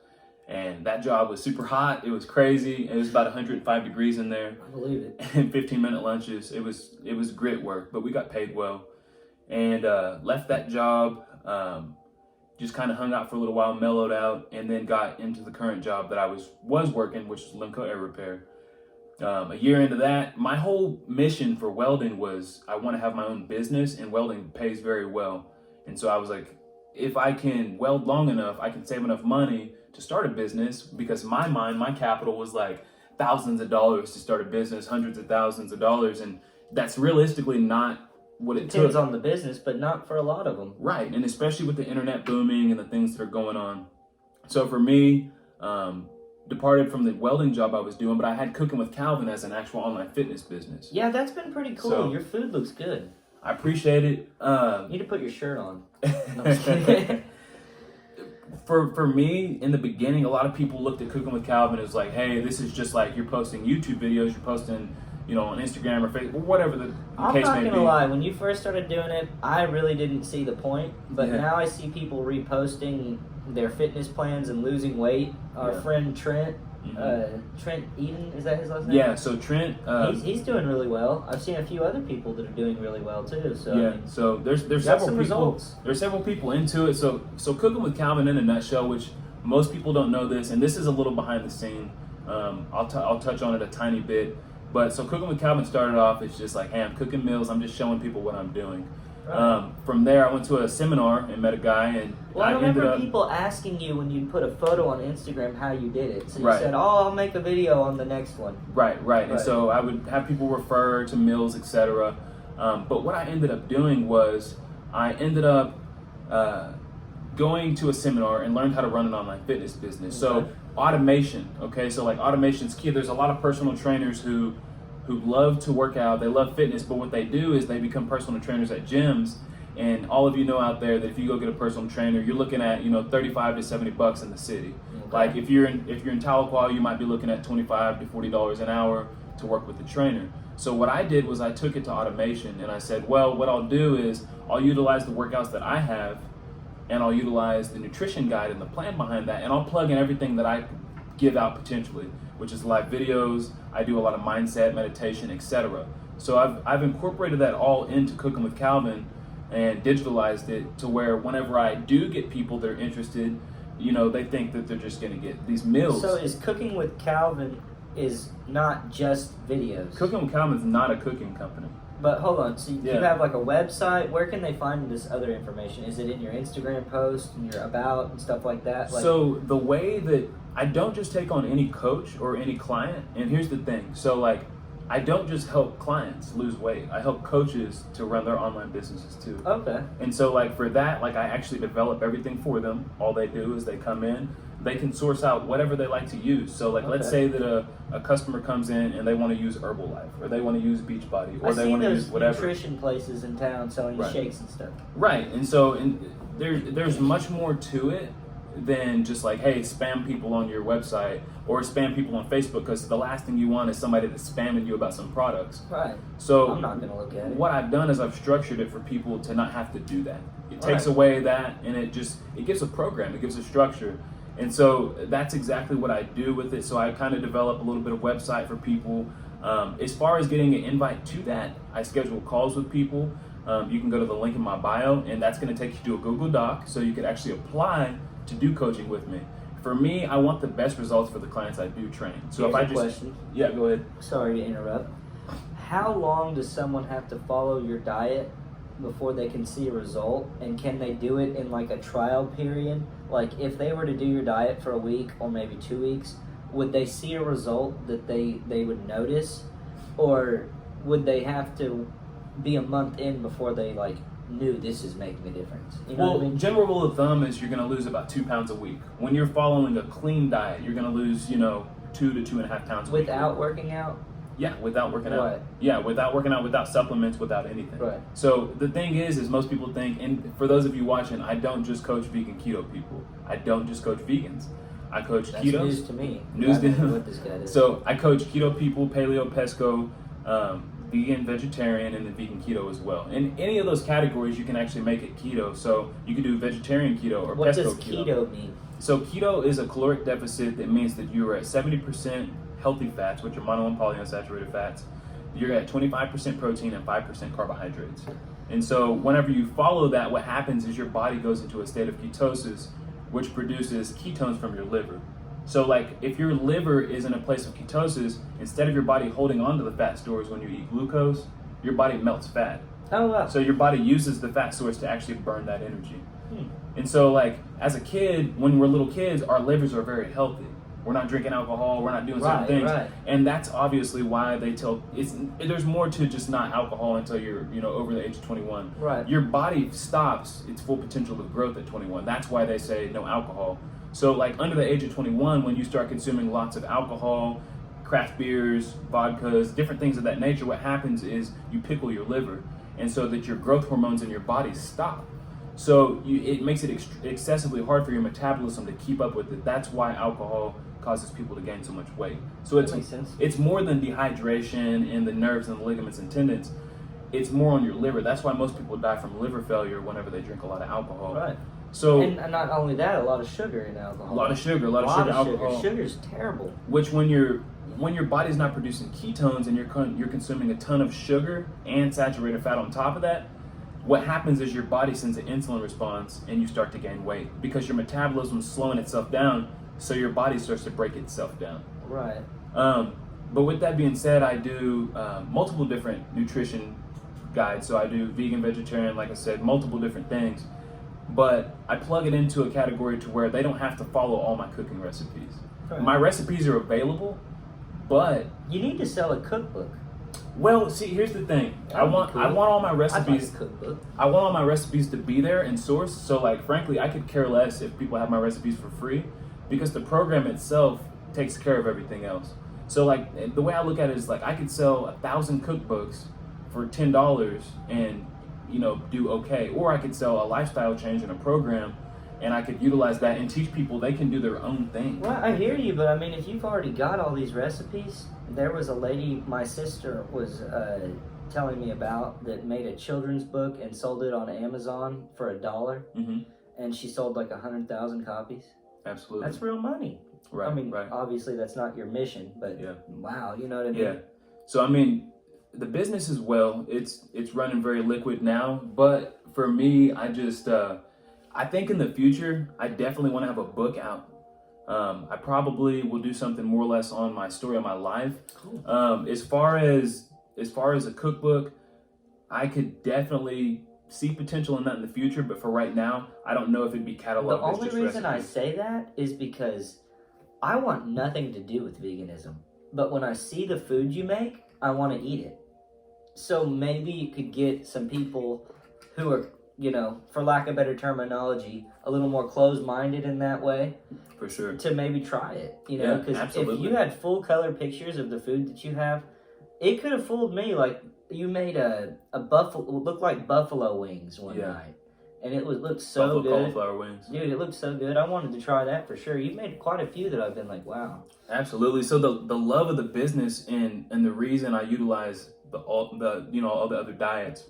[SPEAKER 2] And that job was super hot. It was crazy. It was about 105 degrees in there.
[SPEAKER 1] I believe it.
[SPEAKER 2] And 15-minute lunches. It was grit work, but we got paid well. And left that job, just kind of hung out for a little while, mellowed out, and then got into the current job that I was working, which is Limco Air Repair. A year into that, my whole mission for welding was I want to have my own business, and welding pays very well. And so I was like, if I can weld long enough, I can save enough money to start a business, because in my mind, my capital was like thousands of dollars to start a business, hundreds of thousands of dollars, and that's realistically not what it
[SPEAKER 1] depends
[SPEAKER 2] took.
[SPEAKER 1] on the business, but not for a lot of them.
[SPEAKER 2] Right, and especially with the internet booming and the things that are going on. So for me, departed from the welding job I was doing, but I had Cooking with Calvin as an actual online fitness business.
[SPEAKER 1] Yeah, that's been pretty cool. So, your food looks good.
[SPEAKER 2] I appreciate it.
[SPEAKER 1] You need to put your shirt on. No, I'm just kidding.
[SPEAKER 2] For me, in the beginning, a lot of people looked at Cooking with Calvin as like, hey, this is just like you're posting YouTube videos, you're posting, you know, on Instagram or Facebook, whatever the case may be.
[SPEAKER 1] I'm not gonna lie, when you first started doing it, I really didn't see the point, but now I see people reposting their fitness plans and losing weight. Our friend Trent, Trent Eden, is that his last name?
[SPEAKER 2] Yeah, so Trent,
[SPEAKER 1] he's doing really well. I've seen a few other people that are doing really well too. So
[SPEAKER 2] yeah,
[SPEAKER 1] I mean,
[SPEAKER 2] so there's several people.
[SPEAKER 1] Results.
[SPEAKER 2] There's several people into it. So Cooking with Calvin in a nutshell, which most people don't know this, and this is a little behind the scene. I'll touch on it a tiny bit. But so Cooking with Calvin started off, it's just like, hey, I'm cooking meals, I'm just showing people what I'm doing. Right. From there, I went to a seminar and met a guy, and
[SPEAKER 1] I remember people asking you when you put a photo on Instagram how you did it. So you said, I'll make a video on the next one.
[SPEAKER 2] Right. And so I would have people refer to meals, etc. But what I ended up doing was I ended up going to a seminar and learned how to run an online fitness business. So automation, okay? So like automation's key. There's a lot of personal trainers who who love to work out, they love fitness, but what they do is they become personal trainers at gyms. And all of you know out there that if you go get a personal trainer, you're looking at, $35 to $70 in the city.
[SPEAKER 1] Okay.
[SPEAKER 2] Like if you're in Tahlequah, you might be looking at $25 to $40 an hour to work with the trainer. So what I did was I took it to automation, and I said, well, what I'll do is I'll utilize the workouts that I have, and I'll utilize the nutrition guide and the plan behind that, and I'll plug in everything that I give out potentially, which is live videos. I do a lot of mindset, meditation, etc. So I've incorporated that all into Cooking with Calvin and digitalized it to where whenever I do get people that are interested, they think that they're just going to get these meals.
[SPEAKER 1] So is Cooking with Calvin is not just videos?
[SPEAKER 2] Cooking with Calvin is not a cooking company.
[SPEAKER 1] But hold on, so you have like a website. Where can they find this other information? Is it in your Instagram post and your about and stuff like that?
[SPEAKER 2] So the way that I don't just take on any coach or any client, and here's the thing. So like, I don't just help clients lose weight. I help coaches to run their online businesses too.
[SPEAKER 1] Okay.
[SPEAKER 2] And so like for that, like I actually develop everything for them. All they do is they come in, they can source out whatever they like to use. So like, let's say that a customer comes in and they want to use Herbalife, or they want to use Beachbody, or they want to use whatever.
[SPEAKER 1] Nutrition places in town selling shakes and stuff.
[SPEAKER 2] Right. And so there's much more to it than just like, hey, spam people on your website or spam people on Facebook, because the last thing you want is somebody that's spamming you about some products.
[SPEAKER 1] Right.
[SPEAKER 2] So
[SPEAKER 1] I'm not going to look at it.
[SPEAKER 2] What I've done is I've structured it for people to not have to do that. It takes away that, and it gives a program, it gives a structure. And so that's exactly what I do with it. So I kind of develop a little bit of website for people. As far as getting an invite to that, I schedule calls with people. You can go to the link in my bio, and that's going to take you to a Google Doc, so you can actually apply to do coaching with me. For me, I want the best results for the clients I do train. So
[SPEAKER 1] Here's
[SPEAKER 2] if I
[SPEAKER 1] a
[SPEAKER 2] just
[SPEAKER 1] question.
[SPEAKER 2] Yeah, go ahead.
[SPEAKER 1] Sorry to interrupt. How long does someone have to follow your diet before they can see a result? And can they do it in like a trial period? Like if they were to do your diet for a week or maybe 2 weeks, would they see a result that they would notice? Or would they have to be a month in before they like knew this is making a difference? You know what I mean?
[SPEAKER 2] General rule of thumb is you're going to lose about 2 pounds a week. When you're following a clean diet, you're going to lose, 2 to 2.5 pounds a week.
[SPEAKER 1] Without working out?
[SPEAKER 2] Yeah, without working out.
[SPEAKER 1] Right.
[SPEAKER 2] Yeah, without working out, without supplements, without anything.
[SPEAKER 1] Right.
[SPEAKER 2] So the thing is most people think, and for those of you watching, I don't just coach vegan keto people. I don't just coach vegans. I coach
[SPEAKER 1] That's
[SPEAKER 2] ketos.
[SPEAKER 1] News to me.
[SPEAKER 2] News to
[SPEAKER 1] what this guy does.
[SPEAKER 2] So I coach keto people, paleo, pesco, vegan, vegetarian, and then vegan keto as well. In any of those categories, you can actually make it keto. So you can do vegetarian keto or
[SPEAKER 1] what
[SPEAKER 2] pesco
[SPEAKER 1] does
[SPEAKER 2] keto.
[SPEAKER 1] keto mean?
[SPEAKER 2] So keto is a caloric deficit that means that you are at 70% healthy fats, which are mono and polyunsaturated fats. You're at 25% protein and 5% carbohydrates. And so whenever you follow that, what happens is your body goes into a state of ketosis, which produces ketones from your liver. So like if your liver is in a place of ketosis, instead of your body holding onto the fat stores when you eat glucose, your body melts fat.
[SPEAKER 1] Oh, wow.
[SPEAKER 2] So your body uses the fat source to actually burn that energy. And so like as a kid, when we're little kids, our livers are very healthy. We're not drinking alcohol, we're not doing certain things.
[SPEAKER 1] Right.
[SPEAKER 2] And that's obviously why they tell, there's more to just not alcohol until you're, over the age of 21.
[SPEAKER 1] Right.
[SPEAKER 2] Your body stops its full potential of growth at 21. That's why they say no alcohol. So like under the age of 21, when you start consuming lots of alcohol, craft beers, vodkas, different things of that nature, what happens is you pickle your liver, and so that your growth hormones in your body stop. So it makes it excessively hard for your metabolism to keep up with it. That's why alcohol causes people to gain so much weight. So
[SPEAKER 1] That makes sense.
[SPEAKER 2] it's more than dehydration in the nerves and the ligaments and tendons. It's more on your liver. That's why most people die from liver failure whenever they drink a lot of alcohol.
[SPEAKER 1] Right.
[SPEAKER 2] So
[SPEAKER 1] and not only that, a lot of sugar in alcohol.
[SPEAKER 2] a lot of sugar, alcohol.
[SPEAKER 1] Sugar's terrible.
[SPEAKER 2] Which when your body's not producing ketones and you're consuming a ton of sugar and saturated fat on top of that, what happens is your body sends an insulin response and you start to gain weight because your metabolism is slowing itself down, so your body starts to break itself down.
[SPEAKER 1] Right.
[SPEAKER 2] But with that being said, I do multiple different nutrition guides. So I do vegan, vegetarian, like I said, multiple different things. But I plug it into a category to where they don't have to follow all my cooking recipes.
[SPEAKER 1] Right.
[SPEAKER 2] My recipes are available, but
[SPEAKER 1] You need to sell a cookbook.
[SPEAKER 2] well, see, here's the thing. I want all my recipes.
[SPEAKER 1] I'd like a cookbook.
[SPEAKER 2] I want all my recipes to be there and sourced. So, like, frankly, I could care less if people have my recipes for free, because the program itself takes care of everything else. So like the way I look at it is like I could sell 1,000 cookbooks for $10 and do okay, or I could sell a lifestyle change in a program, and I could utilize that and teach people they can do their own thing.
[SPEAKER 1] Well, I hear you, but I mean, if you've already got all these recipes, there was a lady my sister was telling me about that made a children's book and sold it on Amazon for $1, and she sold like 100,000 copies.
[SPEAKER 2] Absolutely,
[SPEAKER 1] that's real money.
[SPEAKER 2] Right.
[SPEAKER 1] I mean,
[SPEAKER 2] right.
[SPEAKER 1] Obviously that's not your mission, but wow, you know what I mean?
[SPEAKER 2] Yeah. So I mean, the business as well, it's running very liquid now, but for me, I just I think in the future I definitely want to have a book out. I probably will do something more or less on my story of my life. Cool. As far as a cookbook, I could definitely see potential in that in the future, but for right now, I don't know if it'd be cataloged.
[SPEAKER 1] The only
[SPEAKER 2] as just
[SPEAKER 1] reason
[SPEAKER 2] recipes.
[SPEAKER 1] I say that is because I want nothing to do with veganism, but when I see the food you make, I want to eat it. So maybe you could get some people who are, for lack of better terminology, a little more closed-minded in that way.
[SPEAKER 2] For sure.
[SPEAKER 1] To maybe try it, because if you had full color pictures of the food that you have, it could have fooled me. Like you made a buffalo, looked like buffalo wings one night, and it looked so
[SPEAKER 2] buffalo
[SPEAKER 1] good.
[SPEAKER 2] Cauliflower wings.
[SPEAKER 1] Dude, it looked so good. I wanted to try that for sure. You've made quite a few that I've been like, wow.
[SPEAKER 2] Absolutely. So the love of the business and the reason I utilize all the other diets,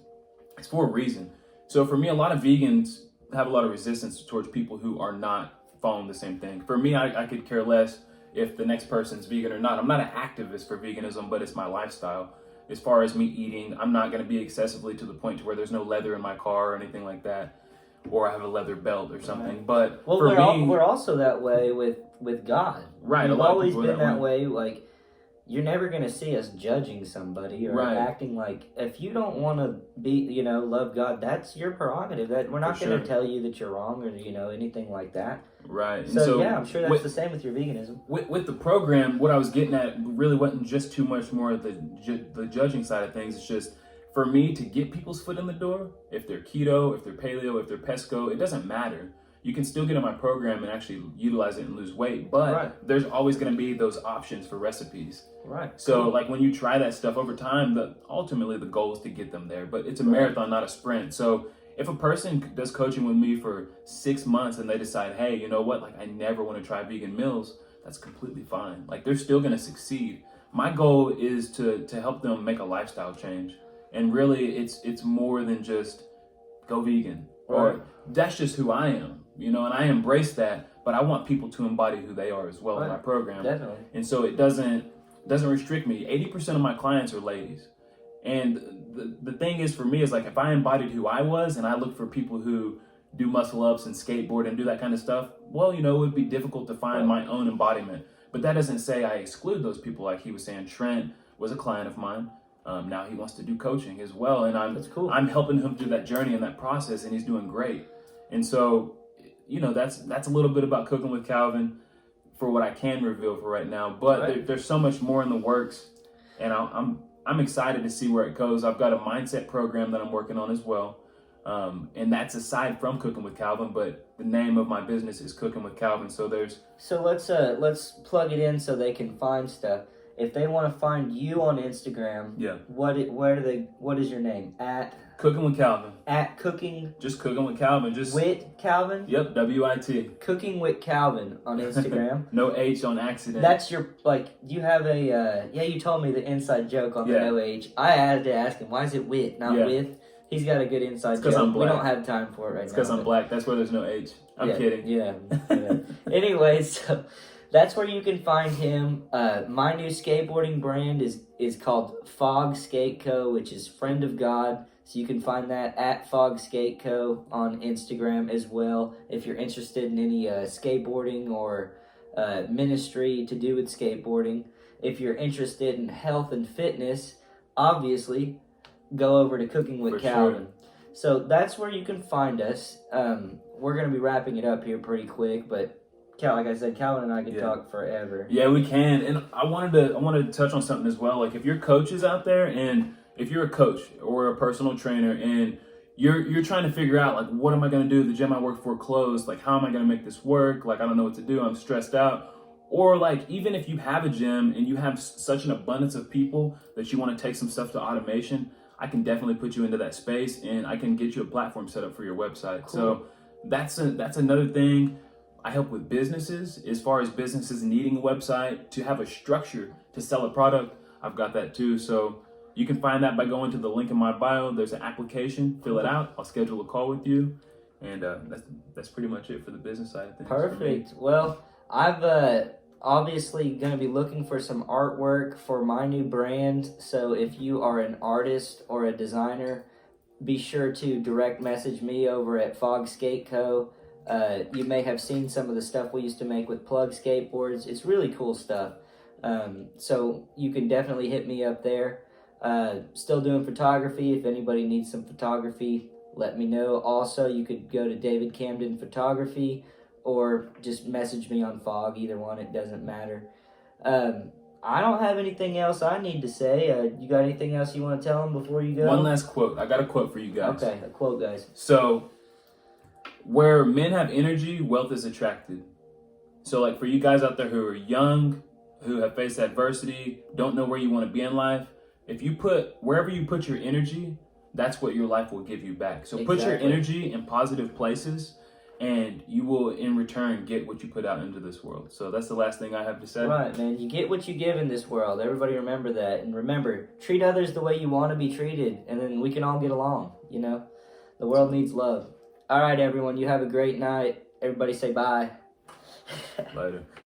[SPEAKER 2] it's for a reason. So for me, a lot of vegans have a lot of resistance towards people who are not following the same thing. For me, I could care less if the next person's vegan or not. I'm not an activist for veganism, but it's my lifestyle. As far as me eating, I'm not going to be excessively to the point to where there's no leather in my car or anything like that, or I have a leather belt or something. Right. But
[SPEAKER 1] well, we're also that way with God.
[SPEAKER 2] Right.
[SPEAKER 1] We've always been that way. Like, you're never going to see us judging somebody or acting like, if you don't want to be, love God, that's your prerogative. That we're not going to tell you that you're wrong or, anything like that.
[SPEAKER 2] Right.
[SPEAKER 1] So yeah, I'm sure that's the same with your veganism.
[SPEAKER 2] With the program, what I was getting at really wasn't just too much more of the judging side of things. It's just for me to get people's foot in the door. If they're keto, if they're paleo, if they're pesco, it doesn't matter. You can still get in my program and actually utilize it and lose weight, but there's always going to be those options for recipes.
[SPEAKER 1] Right.
[SPEAKER 2] So like when you try that stuff over time, ultimately the goal is to get them there, but it's a marathon, not a sprint. So if a person does coaching with me for 6 months and they decide, hey, you know what, like I never want to try vegan meals, that's completely fine. Like they're still going to succeed. My goal is to help them make a lifestyle change. And really it's more than just go vegan or that's just who I am. And I embrace that, but I want people to embody who they are as well in my program.
[SPEAKER 1] Definitely.
[SPEAKER 2] And so it doesn't restrict me. 80% of my clients are ladies. And the thing is for me is like if I embodied who I was and I look for people who do muscle ups and skateboard and do that kind of stuff, well, it would be difficult to find my own embodiment. But that doesn't say I exclude those people. Like he was saying, Trent was a client of mine. Now he wants to do coaching as well. And I'm helping him through that journey and that process, and he's doing great. And so that's a little bit about Cooking with Calvin for what I can reveal for right now. But there's so much more in the works, and I'm excited to see where it goes. I've got a mindset program that I'm working on as well, and that's aside from Cooking with Calvin. But the name of my business is Cooking with Calvin. So
[SPEAKER 1] let's plug it in so they can find stuff. If they want to find you on Instagram, what is your name? At
[SPEAKER 2] Cooking with Calvin.
[SPEAKER 1] At Cooking.
[SPEAKER 2] Just Cooking with Calvin. Just
[SPEAKER 1] with Calvin?
[SPEAKER 2] Yep, WIT.
[SPEAKER 1] Cooking with Calvin on Instagram.
[SPEAKER 2] No H on accident.
[SPEAKER 1] That's you have a, you told me the inside joke on the no H. I had to ask him, why is it wit, not with? He's got a good inside joke.
[SPEAKER 2] Because I'm black.
[SPEAKER 1] We don't have time for it right now.
[SPEAKER 2] It's because I'm black. That's why there's no H. I'm kidding.
[SPEAKER 1] Yeah. Anyways, so that's where you can find him. My new skateboarding brand is called Fog Skate Co., which is Friend of God. So you can find that at Fog Skate Co. on Instagram as well. If you're interested in any skateboarding or ministry to do with skateboarding. If you're interested in health and fitness, obviously, go over to Cooking with Calvin. Sure. So that's where you can find us. We're going to be wrapping it up here pretty quick, but like I said, Calvin and I could talk forever.
[SPEAKER 2] Yeah, we can. And I wanted to touch on something as well. Like if you're coaches out there, and if you're a coach or a personal trainer and you're trying to figure out like, what am I going to do? The gym I work for closed. Like, how am I going to make this work? Like, I don't know what to do. I'm stressed out. Or like, even if you have a gym and you have such an abundance of people that you want to take some stuff to automation, I can definitely put you into that space, and I can get you a platform set up for your website.
[SPEAKER 1] Cool.
[SPEAKER 2] So that's another thing. I help with businesses, as far as businesses needing a website to have a structure to sell a product. I've got that too. So you can find that by going to the link in my bio. There's an application, fill it out. I'll schedule a call with you. And that's pretty much it for the business side of things.
[SPEAKER 1] Perfect. Well, I've obviously going to be looking for some artwork for my new brand. So if you are an artist or a designer, be sure to direct message me over at Fog Skate Co. You may have seen some of the stuff we used to make with Plug skateboards. It's really cool stuff. So you can definitely hit me up there. Still doing photography. If anybody needs some photography, let me know. Also, you could go to David Camden Photography or just message me on Fog. Either one, it doesn't matter. I don't have anything else I need to say. You got anything else you want to tell them before you go?
[SPEAKER 2] One last quote. I got a quote for you guys.
[SPEAKER 1] Okay, a quote, guys.
[SPEAKER 2] So, where men have energy, wealth is attracted. So, like, for you guys out there who are young, who have faced adversity, don't know where you want to be in life, wherever you put your energy, that's what your life will give you back. So Put your energy in positive places, and you will in return get what you put out into this world. So that's the last thing I have to say.
[SPEAKER 1] Right, man. You get what you give in this world. Everybody remember that. And remember, treat others the way you want to be treated, and then we can all get along, you know? The world needs love. All right, everyone. You have a great night. Everybody say bye.
[SPEAKER 2] Later.